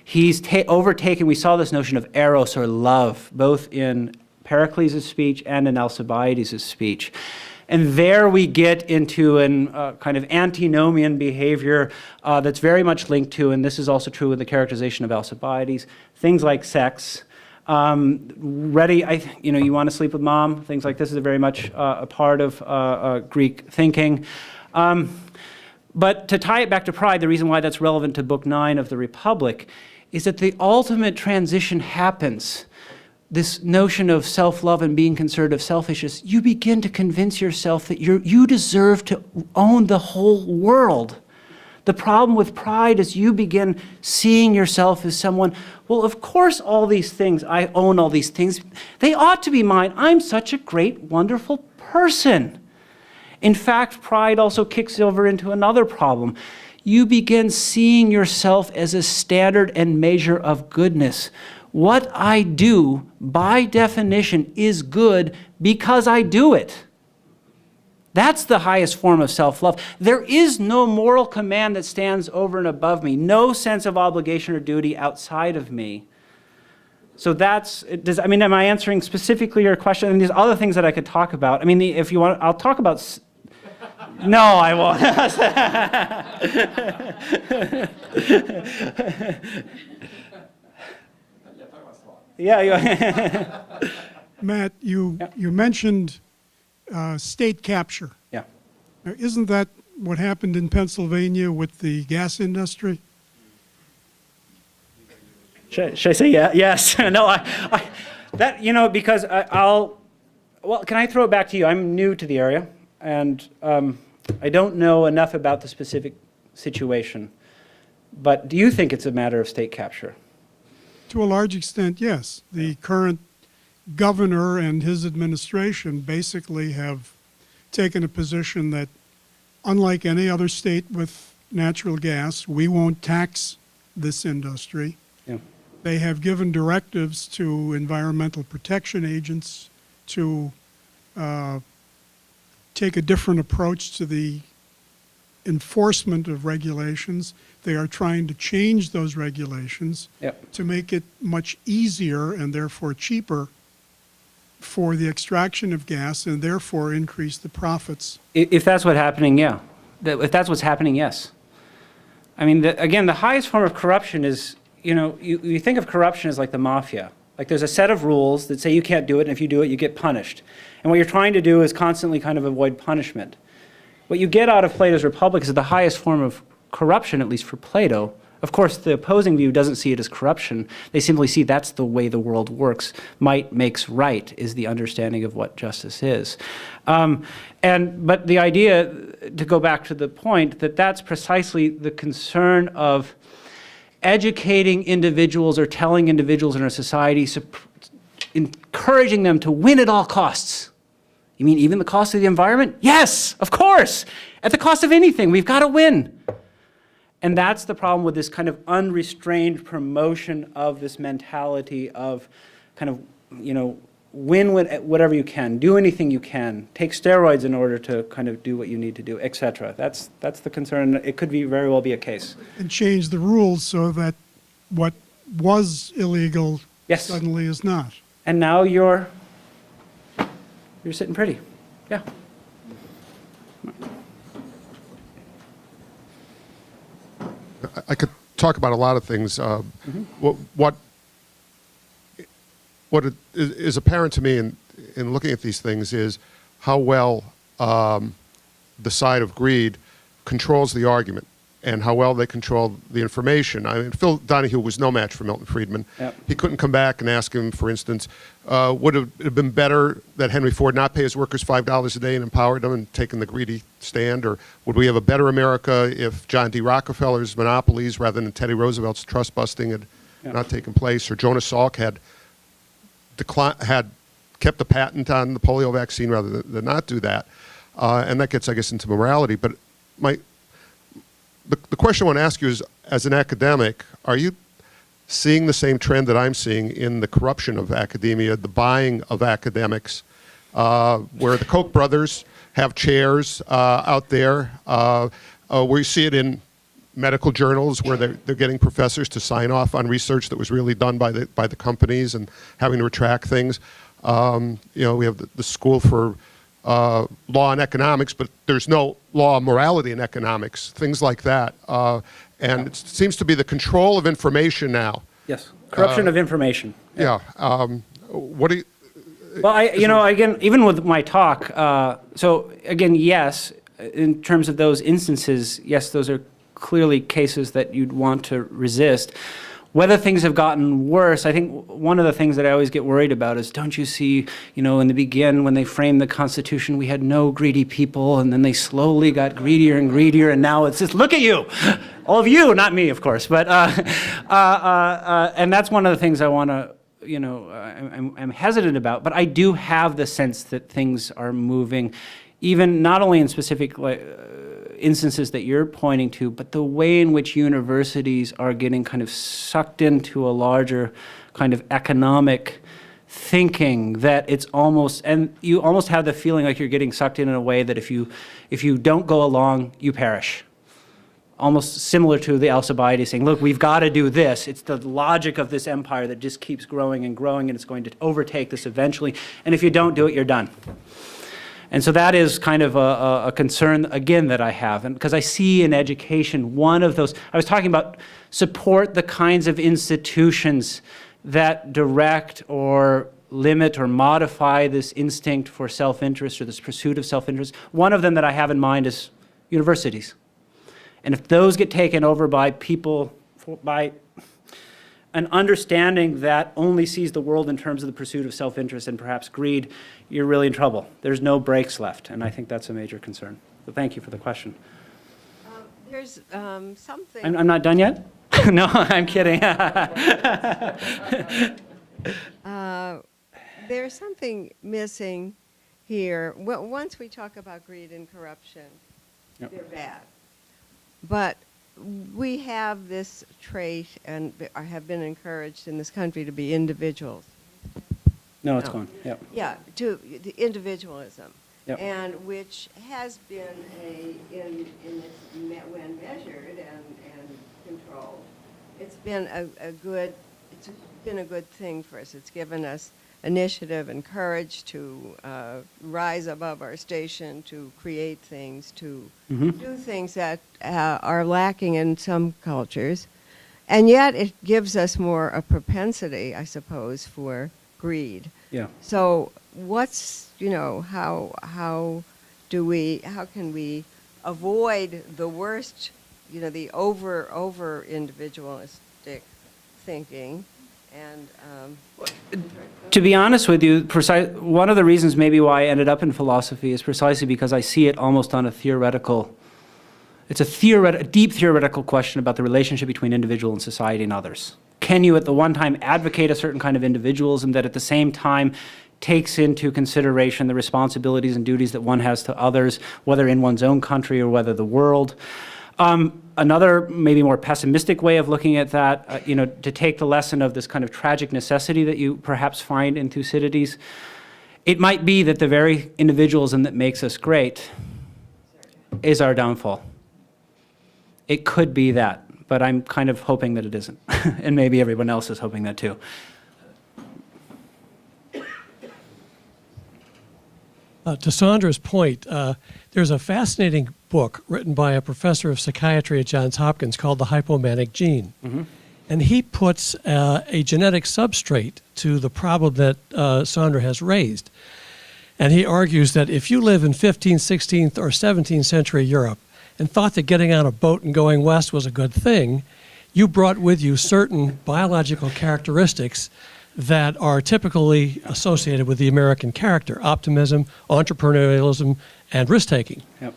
He's overtaken, we saw this notion of eros or love, both in Pericles' speech and in Alcibiades' speech. And there we get into a kind of antinomian behavior that's very much linked to, and this is also true in the characterization of Alcibiades, things like sex. You want to sleep with mom? Things like this is very much a part of Greek thinking. But to tie it back to pride, the reason why that's relevant to Book 9 of the Republic is that the ultimate transition happens. This notion of self-love and being concerned of selfishness, you begin to convince yourself that you deserve to own the whole world. The problem with pride is you begin seeing yourself as someone, well, of course all these things, I own all these things. They ought to be mine. I'm such a great, wonderful person. In fact, pride also kicks over into another problem. You begin seeing yourself as a standard and measure of goodness. What I do, by definition, is good because I do it. That's the highest form of self-love. There is no moral command that stands over and above me, no sense of obligation or duty outside of me. So am I answering specifically your question? And there's other things that I could talk about. I mean, if you want, I'll talk about... No, I won't. Yeah. Matt, you mentioned state capture. Yeah. Now, isn't that what happened in Pennsylvania with the gas industry? Should I say yeah? Yes. No, because well, can I throw it back to you? I'm new to the area, and I don't know enough about the specific situation. But do you think it's a matter of state capture? To a large extent, yes. The current governor and his administration basically have taken a position that, unlike any other state with natural gas, we won't tax this industry. Yeah. They have given directives to environmental protection agents to take a different approach to the enforcement of regulations. They are trying to change those regulations Yep. to make it much easier and therefore cheaper for the extraction of gas and therefore increase the profits. If that's what's happening, yeah. If that's what's happening, yes. I mean, again, the highest form of corruption is, you think of corruption as like the mafia. Like there's a set of rules that say you can't do it, and if you do it, you get punished. And what you're trying to do is constantly kind of avoid punishment. What you get out of Plato's Republic is the highest form of corruption, at least for Plato. Of course, the opposing view doesn't see it as corruption. They simply see that's the way the world works. Might makes right is the understanding of what justice is. But the idea, to go back to the point, that's precisely the concern of educating individuals or telling individuals in our society, encouraging them to win at all costs. You mean even the cost of the environment? Yes, of course. At the cost of anything, we've got to win. And that's the problem with this kind of unrestrained promotion of this mentality of kind of, win whatever you can, do anything you can, take steroids in order to kind of do what you need to do, etc. That's the concern. It could very well be a case. And change the rules so that what was illegal suddenly is not. And now you're sitting pretty. Yeah. I could talk about a lot of things. What is apparent to me in looking at these things is how well the side of greed controls the argument and how well they control the information. I mean, Phil Donahue was no match for Milton Friedman. Yep. He couldn't come back and ask him, for instance, would it have been better that Henry Ford not pay his workers $5 a day and empowered them and taken the greedy stand? Or would we have a better America if John D. Rockefeller's monopolies rather than Teddy Roosevelt's trust busting had not taken place? Or Jonas Salk had kept the patent on the polio vaccine rather than not do that? And that gets, I guess, into morality. But the question I want to ask you is, as an academic, are you seeing the same trend that I'm seeing in the corruption of academia, the buying of academics, where the Koch brothers have chairs out there, where you see it in medical journals where they're getting professors to sign off on research that was really done by the companies and having to retract things. We have the School for Law and Economics, but there's no law, morality, and economics, things like that. And it seems to be the control of information now. Yes, corruption of information. Yeah. What do you... Well, again, even with my talk, so again, yes, in terms of those instances, yes, those are clearly cases that you'd want to resist. Whether things have gotten worse, I think one of the things that I always get worried about is, don't you see, in the beginning when they framed the Constitution, we had no greedy people, and then they slowly got greedier and greedier, and now it's just, look at you, all of you, not me, of course, but, and that's one of the things I want to, I'm hesitant about, but I do have the sense that things are moving, even not only in specific instances that you're pointing to, but the way in which universities are getting kind of sucked into a larger kind of economic thinking, that it's almost, and you almost have the feeling like you're getting sucked in a way that if you don't go along, you perish. Almost similar to the Alcibiades saying, look, we've got to do this. It's the logic of this empire that just keeps growing and growing, and it's going to overtake this eventually. And if you don't do it, you're done. And so that is kind of a concern, again, that I have. And because I see in education one of those, I was talking about support the kinds of institutions that direct or limit or modify this instinct for self-interest or this pursuit of self-interest. One of them that I have in mind is universities. And if those get taken over by people, by an understanding that only sees the world in terms of the pursuit of self-interest and perhaps greed, you're really in trouble. There's no brakes left, and I think that's a major concern. So thank you for the question. There's something... I'm not done yet? No, I'm kidding. There's something missing here. Well, once we talk about greed and corruption, Yep. they're bad. But we have this trait, and have been encouraged in this country to be individuals. No, it's No. gone. Yep. Yeah, to the individualism, Yep. and which has been when measured and controlled, it's been a good thing for us. It's given us initiative and courage to rise above our station, to create things, to do things that are lacking in some cultures, and yet it gives us more a propensity, I suppose, for greed. Yeah. So what's, how can we avoid the worst, the over individualistic thinking, and To be honest with you, one of the reasons maybe why I ended up in philosophy is precisely because I see it almost on a theoretical. It's a deep theoretical question about the relationship between individual and society and others. Can you at the one time advocate a certain kind of individualism that at the same time takes into consideration the responsibilities and duties that one has to others, whether in one's own country or whether the world? Another maybe more pessimistic way of looking at that, to take the lesson of this kind of tragic necessity that you perhaps find in Thucydides, it might be that the very individualism that makes us great is our downfall. It could be that, but I'm kind of hoping that it isn't. And maybe everyone else is hoping that too. To Sandra's point, there's a fascinating book written by a professor of psychiatry at Johns Hopkins called The Hypomanic Gene. Mm-hmm. And he puts a genetic substrate to the problem that Sandra has raised. And he argues that if you live in 15th, 16th, or 17th century Europe and thought that getting on a boat and going west was a good thing, you brought with you certain biological characteristics that are typically associated with the American character: optimism, entrepreneurialism, and risk-taking. Yep.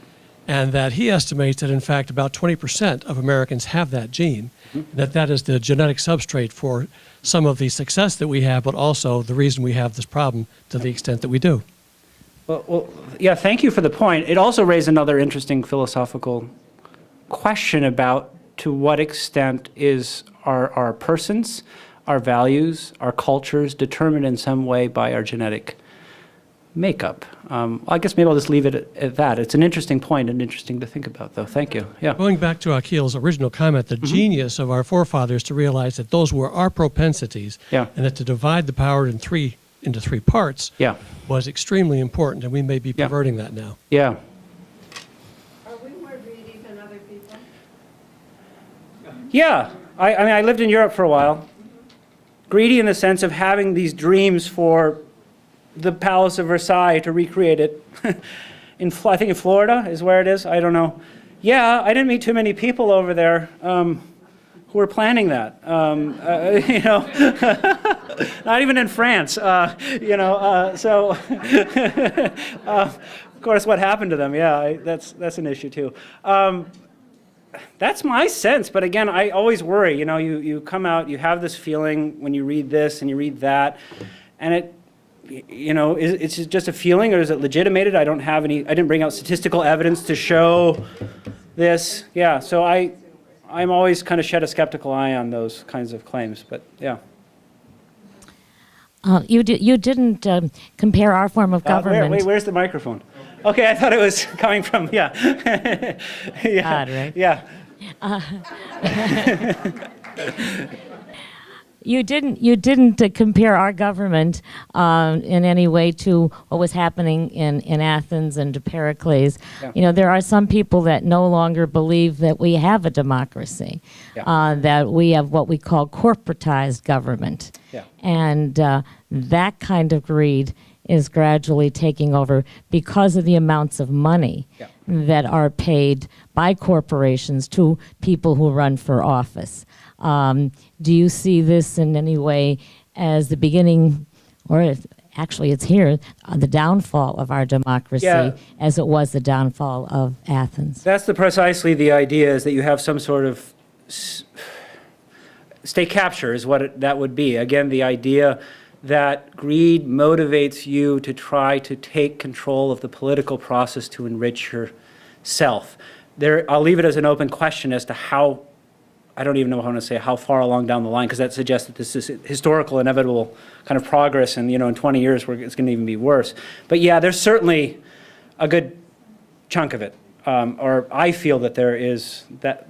And that he estimates that, in fact, about 20% of Americans have that gene, that is the genetic substrate for some of the success that we have, but also the reason we have this problem to the extent that we do. Well, yeah, thank you for the point. It also raised another interesting philosophical question about to what extent is our persons, our values, our cultures determined in some way by our genetic makeup. I guess maybe I'll just leave it at that. It's an interesting point and interesting to think about, though. Thank you. Yeah. Going back to Akhil's original comment, the genius of our forefathers to realize that those were our propensities, Yeah. and that to divide the power into three parts Yeah. was extremely important, and we may be Yeah. perverting that now. Yeah. are we more greedy than other people? Yeah. I mean, I lived in Europe for a while. Greedy in the sense of having these dreams for the Palace of Versailles, to recreate it. I think in Florida is where it is. I don't know. Yeah, I didn't meet too many people over there who were planning that. Not even in France. So, of course, what happened to them? Yeah, that's an issue too. That's my sense, but again, I always worry. You come out, you have this feeling when you read this and you read that, and it's just a feeling, or is it legitimated? I didn't bring out statistical evidence to show this. Yeah, so I'm always kind of shed a skeptical eye on those kinds of claims, but yeah. You didn't compare our form of government. Where's the microphone? Okay, I thought it was coming from, yeah. Yeah. Odd, right? Yeah. You didn't compare our government in any way to what was happening in Athens and to Pericles. Yeah. There are some people that no longer believe that we have a democracy, that we have what we call corporatized government. Yeah. And that kind of greed is gradually taking over because of the amounts of money that are paid by corporations to people who run for office. Do you see this in any way as the beginning, or actually it's here, the downfall of our democracy, as it was the downfall of Athens? That's precisely the idea, is that you have some sort of state capture is what that would be. Again, the idea that greed motivates you to try to take control of the political process to enrich yourself. I'll leave it as an open question as to how, I don't even know how I want to say how far along down the line, because that suggests that this is historical, inevitable kind of progress, and in 20 years it's going to even be worse. But yeah, there's certainly a good chunk of it. Or I feel that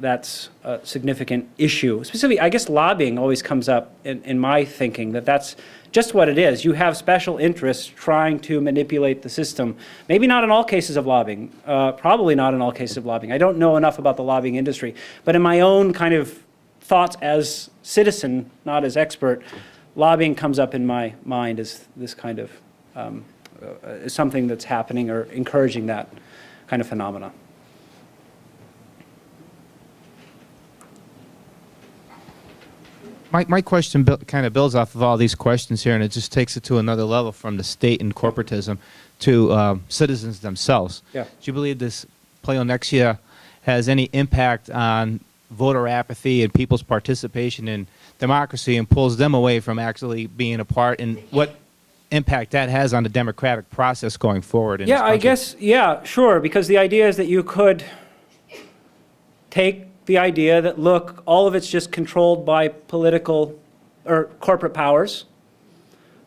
that's a significant issue. Specifically, I guess lobbying always comes up in my thinking, that's just what it is. You have special interests trying to manipulate the system. Maybe not in all cases of lobbying, probably not in all cases of lobbying. I don't know enough about the lobbying industry, but in my own kind of thoughts as citizen, not as expert, lobbying comes up in my mind as this kind of, as something that's happening or encouraging that kind of phenomena. My question kind of builds off of all these questions here, and it just takes it to another level from the state and corporatism to citizens themselves. Yeah. Do you believe this pleonexia has any impact on voter apathy and people's participation in democracy and pulls them away from actually being a part, and what impact that has on the democratic process going forward in this country? I guess, yeah, sure, because the idea is that you could take the idea that, look, all of it's just controlled by political or corporate powers.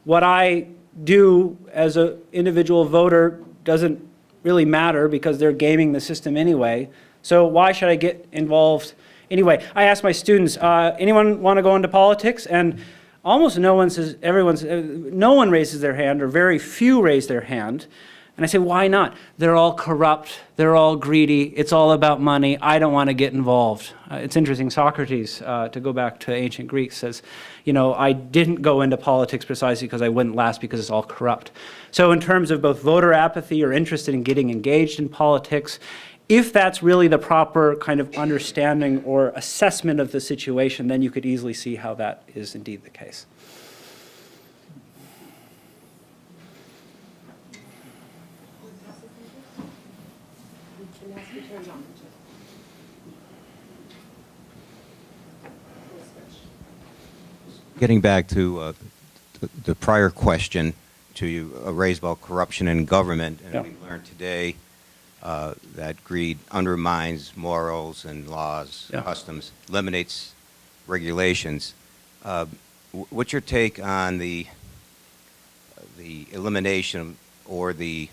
What I do as an individual voter doesn't really matter because they're gaming the system anyway. So why should I get involved anyway? I ask my students, anyone want to go into politics? And almost no one says, no one raises their hand, or very few raise their hand. And I say, why not? They're all corrupt. They're all greedy. It's all about money. I don't want to get involved. It's interesting. Socrates, to go back to ancient Greek, says, I didn't go into politics precisely because I wouldn't last because it's all corrupt. So in terms of both voter apathy or interested in getting engaged in politics, if that's really the proper kind of understanding or assessment of the situation, then you could easily see how that is indeed the case. Getting back to the prior question to you raised about corruption in government, and we learned today that greed undermines morals and laws, customs, eliminates regulations. What's your take on the elimination or the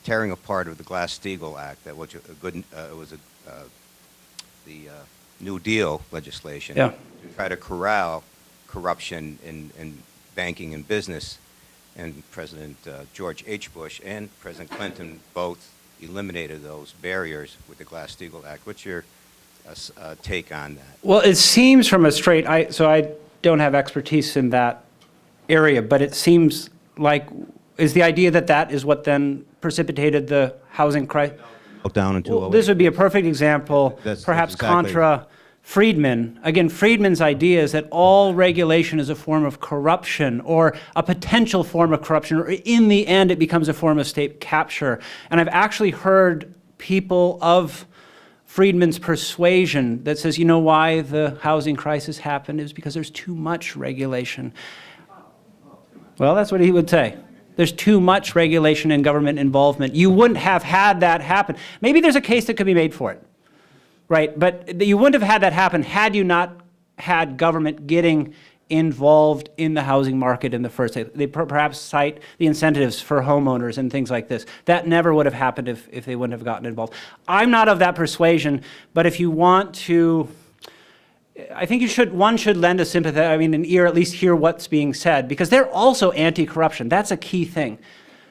tearing apart of the Glass-Steagall Act? That was the New Deal legislation to try to corral corruption in banking and business, and President George H. Bush and President Clinton both eliminated those barriers with the Glass-Steagall Act. What's your take on that? Well, it seems from a so I don't have expertise in that area, but it seems like, is the idea that that is what then precipitated the housing crisis? Down into well, this would be a perfect example, perhaps exactly. Contra Friedman. Again, Friedman's idea is that all regulation is a form of corruption or a potential form of corruption, or in the end it becomes a form of state capture. And I've actually heard people of Friedman's persuasion that says, why the housing crisis happened is because there's too much regulation. Well, that's what he would say. There's too much regulation and government involvement. You wouldn't have had that happen. Maybe there's a case that could be made for it. Right, but you wouldn't have had that happen had you not had government getting involved in the housing market in the first place. They perhaps cite the incentives for homeowners and things like this. That never would have happened if they wouldn't have gotten involved. I'm not of that persuasion, but if you want to, I think one should lend a sympathetic, an ear, at least hear what's being said, because they're also anti-corruption. That's a key thing.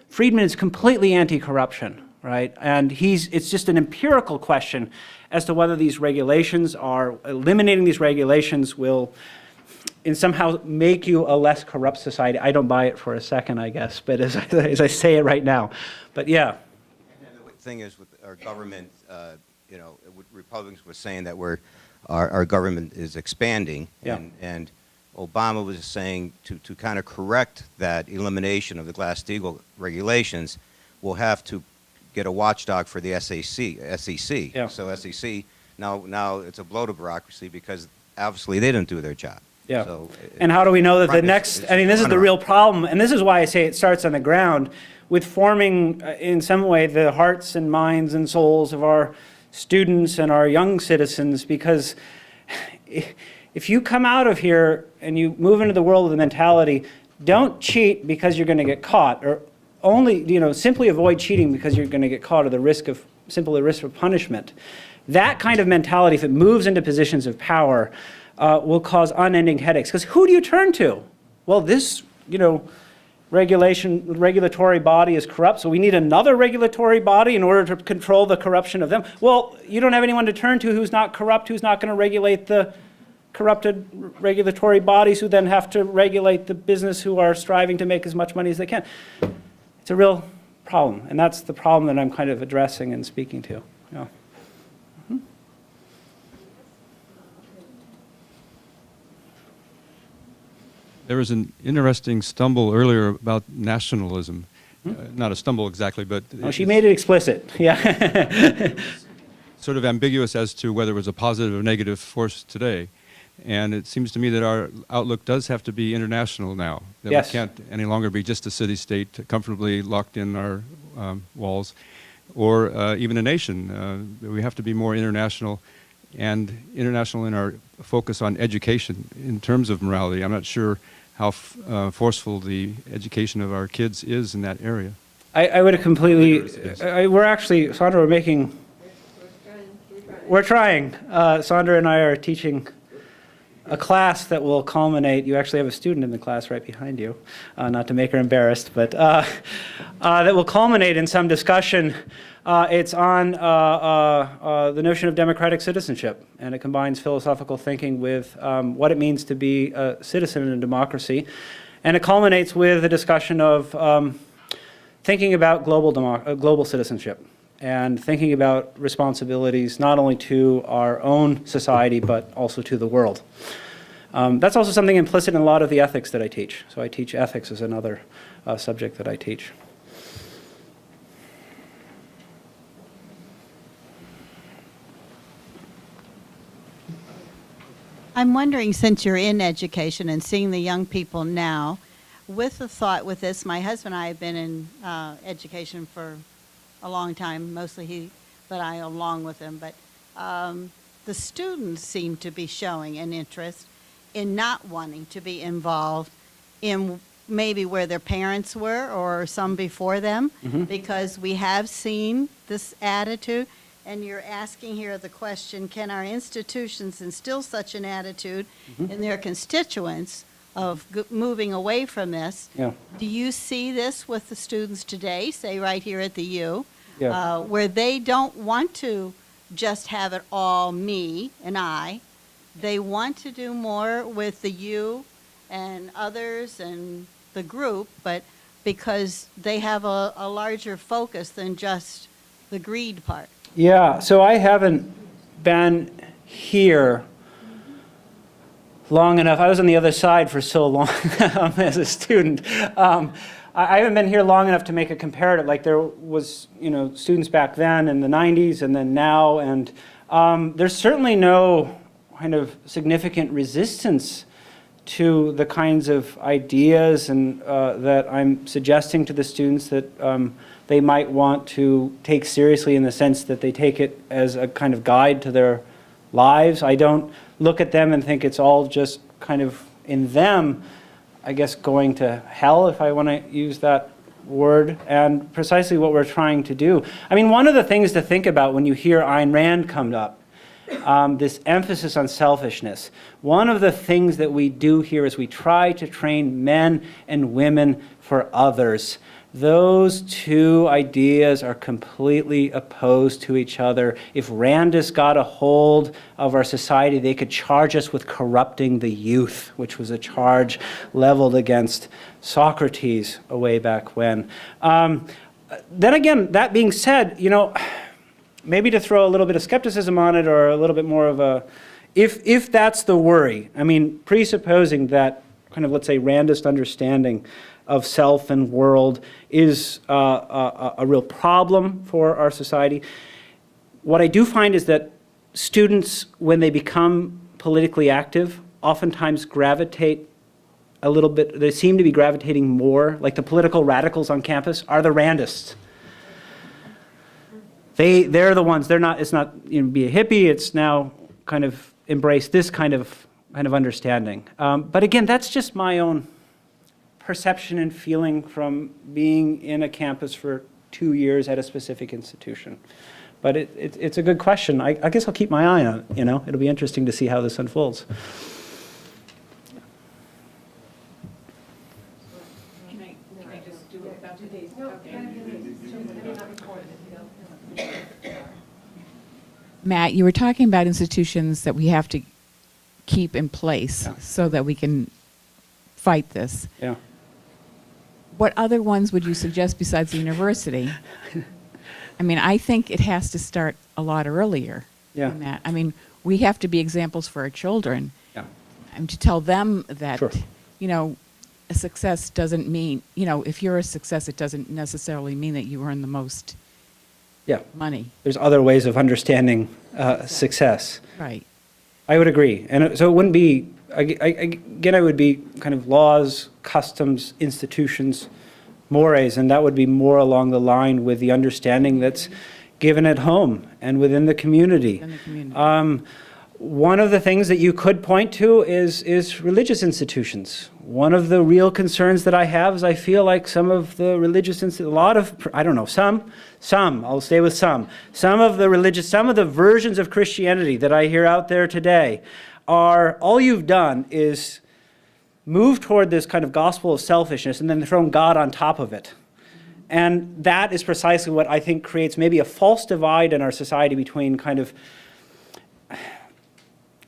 Friedman is completely anti-corruption, right? And it's just an empirical question as to whether these regulations eliminating these regulations will somehow make you a less corrupt society. I don't buy it for a second, I guess, but as I say it right now. But yeah. And the thing is with our government, Republicans were saying that our government is expanding, and Obama was saying to kind of correct that elimination of the Glass-Steagall regulations, we'll have to get a watchdog for the SEC. Yeah. So SEC, now it's a blow to bureaucracy because obviously they didn't do their job. Yeah. So, and how do we know that the it's- next, it's I mean, this is the runner-up. real problem, and this is why I say it starts on the ground with forming, in some way, the hearts and minds and souls of our students and our young citizens, because if you come out of here and you move into the world with the mentality, don't cheat because you're going to get caught, or only, simply avoid cheating because you're going to get caught, or the risk of punishment. That kind of mentality, if it moves into positions of power, will cause unending headaches. Because who do you turn to? Well, this, regulatory body is corrupt, so we need another regulatory body in order to control the corruption of them. Well, you don't have anyone to turn to who's not corrupt, who's not going to regulate the corrupted regulatory bodies, who then have to regulate the business who are striving to make as much money as they can. It's a real problem, and that's the problem that I'm kind of addressing and speaking to. Yeah. There was an interesting stumble earlier about nationalism. Not a stumble exactly, but... Oh, she made it explicit, yeah. Sort of ambiguous as to whether it was a positive or negative force today. And it seems to me that our outlook does have to be international now. That Yes. we can't any longer be just a city-state comfortably locked in our walls, or even a nation. We have to be more international, and international in our focus on education in terms of morality. I'm not sure how forceful the education of our kids is in that area. I would have completely, we're actually, Sandra, we're trying. Sandra and I are teaching a class that will culminate, you actually have a student in the class right behind you, not to make her embarrassed, but that will culminate in some discussion. It's on the notion of democratic citizenship, and it combines philosophical thinking with what it means to be a citizen in a democracy. And it culminates with a discussion of thinking about global citizenship and thinking about responsibilities not only to our own society but also to the world. That's also something implicit in a lot of the ethics that I teach. So I teach ethics as another subject that I teach. I'm wondering, since you're in education and seeing the young people now, with the thought with this, my husband and I have been in education for a long time, mostly he, but I along with him. But the students seem to be showing an interest in not wanting to be involved in maybe where their parents were or some before them, because we have seen this attitude. And you're asking here the question, can our institutions instill such an attitude in their constituents of moving away from this? Yeah. Do you see this with the students today, say right here at the U, Yeah. where they don't want to just have it all me and I? They want to do more with the U and others and the group, but because they have a larger focus than just the greed part. Yeah, so I haven't been here long enough. I was on the other side for so long as a student. I haven't been here long enough to make a comparative. Like there was, students back then in the 90s and then now, and there's certainly no kind of significant resistance to the kinds of ideas and that I'm suggesting to the students that they might want to take seriously, in the sense that they take it as a kind of guide to their lives. I don't look at them and think it's all just kind of in them, I guess, going to hell, if I want to use that word, and precisely what we're trying to do. I mean, one of the things to think about when you hear Ayn Rand come up, this emphasis on selfishness. One of the things that we do here is we try to train men and women for others. Those two ideas are completely opposed to each other. If Randists got a hold of our society, they could charge us with corrupting the youth, which was a charge leveled against Socrates way back when. Then again, that being said, maybe to throw a little bit of skepticism on it, or a little bit more of a, if that's the worry, I mean, presupposing that kind of, let's say, Randist understanding of self and world is a real problem for our society. What I do find is that students, when they become politically active oftentimes gravitate a little bit, they seem to be gravitating more, like the political radicals on campus are the Randists. They're the ones, it's not, you know, be a hippie, it's now kind of embrace this kind of understanding. But again, that's just my own perception and feeling from being in a campus for 2 years at a specific institution. But it's a good question. I guess I'll keep my eye on it, you know. It'll be interesting to see how this unfolds. Can I just do it about 2 days? Matt, you were talking about institutions that we have to keep in place so that we can fight this. Yeah. What other ones would you suggest besides the university? I mean, I think it has to start a lot earlier than that. I mean, we have to be examples for our children. Yeah. And to tell them that, Sure. you know, a success doesn't mean, you know, if you're a success, it doesn't necessarily mean that you earn the most money. There's other ways of understanding success. Right. I would agree. And so it wouldn't be, again, it would be kind of laws, customs, institutions, mores, and that would be more along the line with the understanding that's given at home and within the community. One of the things that you could point to is religious institutions. One of the real concerns that I have is I feel like some of the religious I'll stay with some of the versions of Christianity that I hear out there today are, all you've done is move toward this kind of gospel of selfishness and then thrown God on top of it. And that is precisely what I think creates maybe a false divide in our society between kind of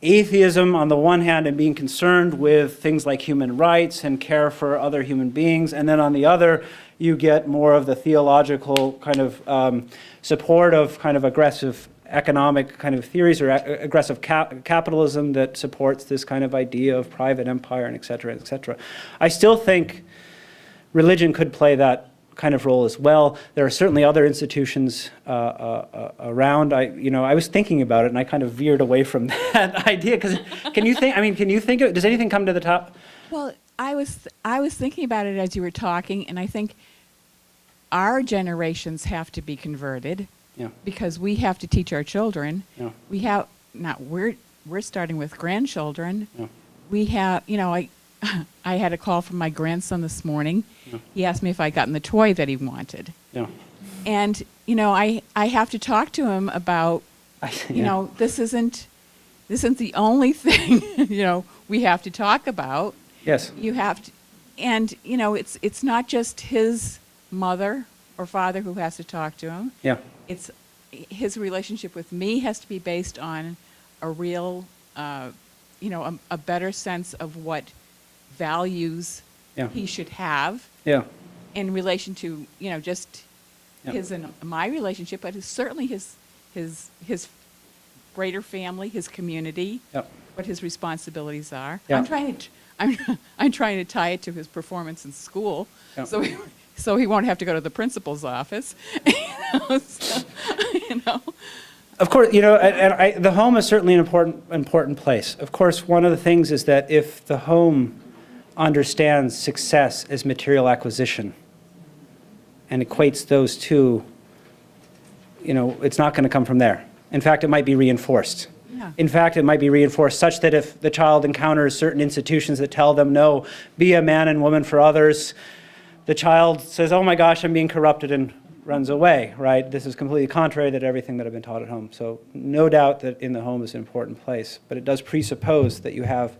atheism on the one hand and being concerned with things like human rights and care for other human beings, and then on the other you get more of the theological kind of support of kind of aggressive economic kind of theories or aggressive capitalism that supports this kind of idea of private empire and et cetera, et cetera. I still think religion could play that kind of role as well. There are certainly other institutions around. I was thinking about it and I kind of veered away from that idea because can you think of, does anything come to the top? Well, I was thinking about it as you were talking, and I think our generations have to be converted. Yeah. Because we have to teach our children. Yeah. We're starting with grandchildren. Yeah. We have, I had a call from my grandson this morning. Yeah. He asked me if I'd gotten the toy that he wanted. Yeah. And, I have to talk to him about, this isn't the only thing, we have to talk about. Yes. You have to, and, it's not just his mother or father who has to talk to him. Yeah. It's his relationship with me has to be based on a real, a better sense of what values he should have in relation to, just his and my relationship, but certainly his greater family, his community, what his responsibilities are. Yeah. I'm trying to tie it to his performance in school, so he won't have to go to the principal's office. Of course, the home is certainly an important place. Of course, one of the things is that if the home understands success as material acquisition and equates those two, it's not going to come from there. In fact, it might be reinforced. Yeah. In fact, it might be reinforced such that if the child encounters certain institutions that tell them, no, be a man and woman for others, the child says, oh my gosh, I'm being corrupted, and runs away, right? This is completely contrary to everything that I've been taught at home. So no doubt that in the home is an important place, but it does presuppose that you have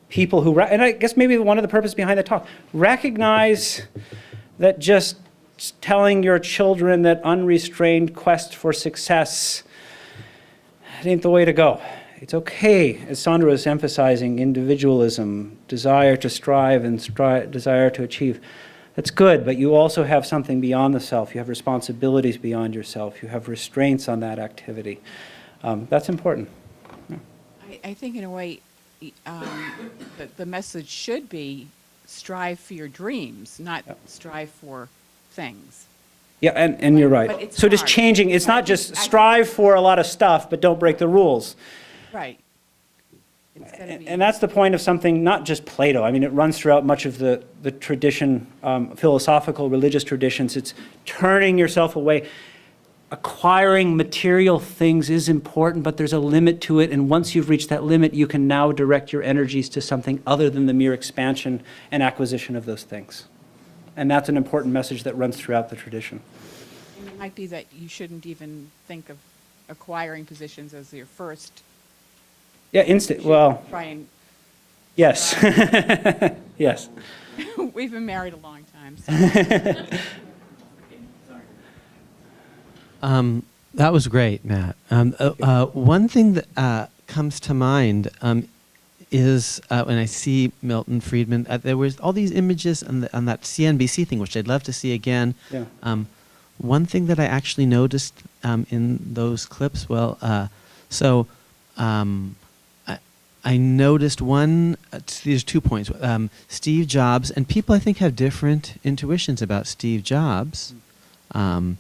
people who, and I guess maybe one of the purposes behind the talk, recognize that just telling your children that unrestrained quest for success, it ain't the way to go. It's okay, as Sandra was emphasizing, individualism, desire to strive and desire to achieve. That's good, but you also have something beyond the self. You have responsibilities beyond yourself. You have restraints on that activity. That's important. Yeah. I think in a way, the message should be strive for your dreams, not strive for things. Yeah, and you're right. So just changing, it's not just strive for a lot of stuff, but don't break the rules. Right. And that's the point of something, not just Plato. I mean, it runs throughout much of the tradition, philosophical, religious traditions. It's turning yourself away. Acquiring material things is important, but there's a limit to it. And once you've reached that limit, you can now direct your energies to something other than the mere expansion and acquisition of those things. And that's an important message that runs throughout the tradition. And it might be that you shouldn't even think of acquiring positions as your first. Yeah, well, Try and. Yes. Yes. We've been married a long time. So. That was great, Matt. One thing that comes to mind is when I see Milton Friedman, there was all these images on that CNBC thing, which I'd love to see again. Yeah. One thing that I actually noticed in those clips, I noticed one, there's 2 points. Steve Jobs, and people I think have different intuitions about Steve Jobs, and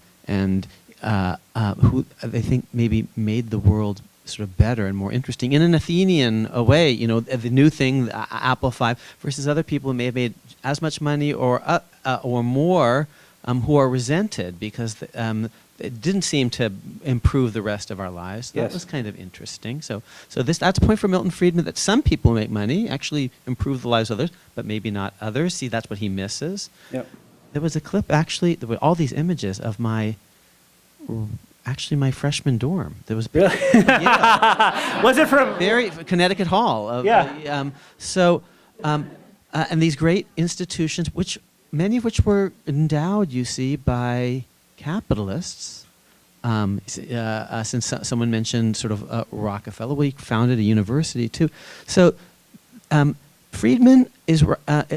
who they think maybe made the world sort of better and more interesting in an Athenian way. You know, the new thing, Apple 5, versus other people who may have made as much money or more, who are resented because it didn't seem to improve the rest of our lives. That was kind of interesting. So that's a point for Milton Friedman, that some people make money, actually improve the lives of others, but maybe not others. See, that's what he misses. Yep. There was a clip, actually, there were all these images of my freshman dorm. There was really? Yeah. Was it from Connecticut Hall? Yeah. And these great institutions, many of which were endowed, you see, by capitalists. Since someone mentioned sort of Rockefeller, he founded a university too. So Friedman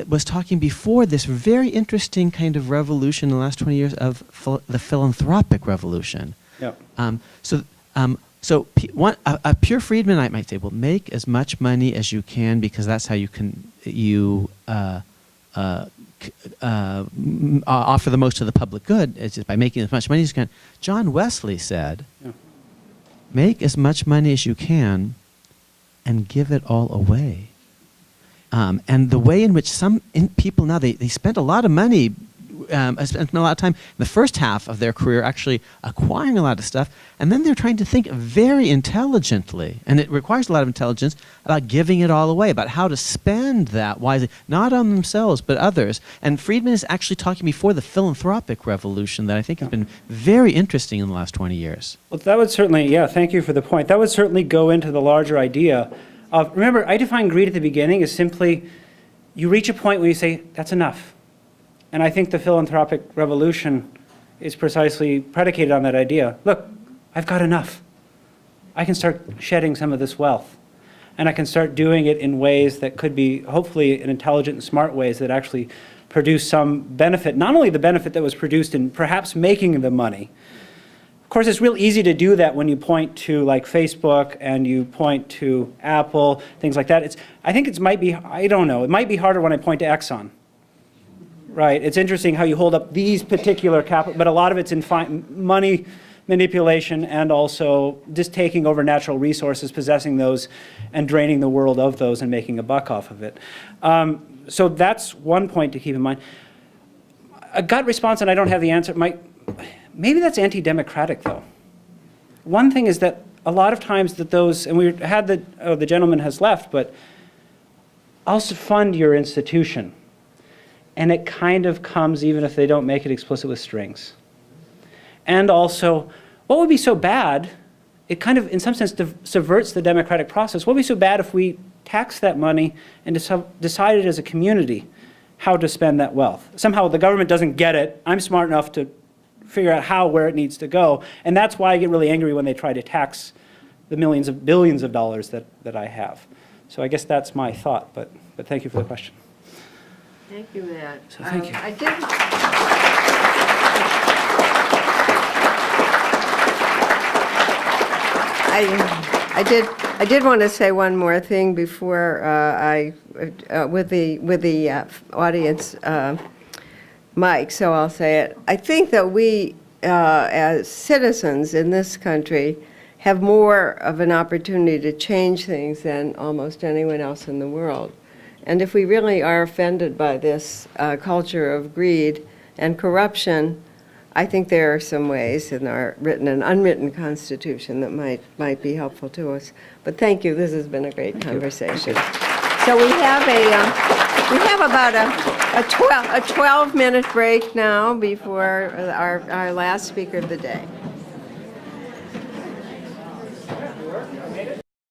was talking before this very interesting kind of revolution in the last 20 years of the philanthropic revolution. Yep. A pure Friedmanite might say, well, make as much money as you can because that's how you can offer the most to the public good, is just by making as much money as you can. John Wesley said, make as much money as you can and give it all away. And the way in which some people now, they spent a lot of money, spent a lot of time in the first half of their career actually acquiring a lot of stuff, and then they're trying to think very intelligently, and it requires a lot of intelligence about giving it all away, about how to spend that wisely, not on themselves, but others. And Friedman is actually talking before the philanthropic revolution that I think has been very interesting in the last 20 years. Well, that would certainly, thank you for the point. That would certainly go into the larger idea of, remember, I define greed at the beginning as simply, you reach a point where you say, that's enough. And I think the philanthropic revolution is precisely predicated on that idea. Look, I've got enough. I can start shedding some of this wealth. And I can start doing it in ways that could be, hopefully, in intelligent and smart ways that actually produce some benefit. Not only the benefit that was produced in perhaps making the money. Of course, it's real easy to do that when you point to like Facebook and you point to Apple, things like that. I think it might be, I don't know, it might be harder when I point to Exxon. Right, it's interesting how you hold up these particular capital, but a lot of it's in money manipulation and also just taking over natural resources, possessing those, and draining the world of those and making a buck off of it. So that's one point to keep in mind. A gut response, and I don't have the answer, maybe that's anti-democratic though. One thing is that a lot of times that those, and we had the gentleman has left, but I'll fund your institution. And it kind of comes even if they don't make it explicit with strings. And also, what would be so bad, it kind of, in some sense, subverts the democratic process. What would be so bad if we tax that money and decided as a community how to spend that wealth? Somehow the government doesn't get it. I'm smart enough to figure out where it needs to go. And that's why I get really angry when they try to tax the millions of billions of dollars that I have. So I guess that's my thought, but thank you for the question. Thank you, Matt. So thank you. I did want to say one more thing before with the audience mic, so I'll say it. I think that we, as citizens in this country, have more of an opportunity to change things than almost anyone else in the world. And if we really are offended by this culture of greed and corruption, I think there are some ways in our written and unwritten Constitution that might be helpful to us. But thank you. This has been a great conversation. So we have about a 12-minute break now before our last speaker of the day.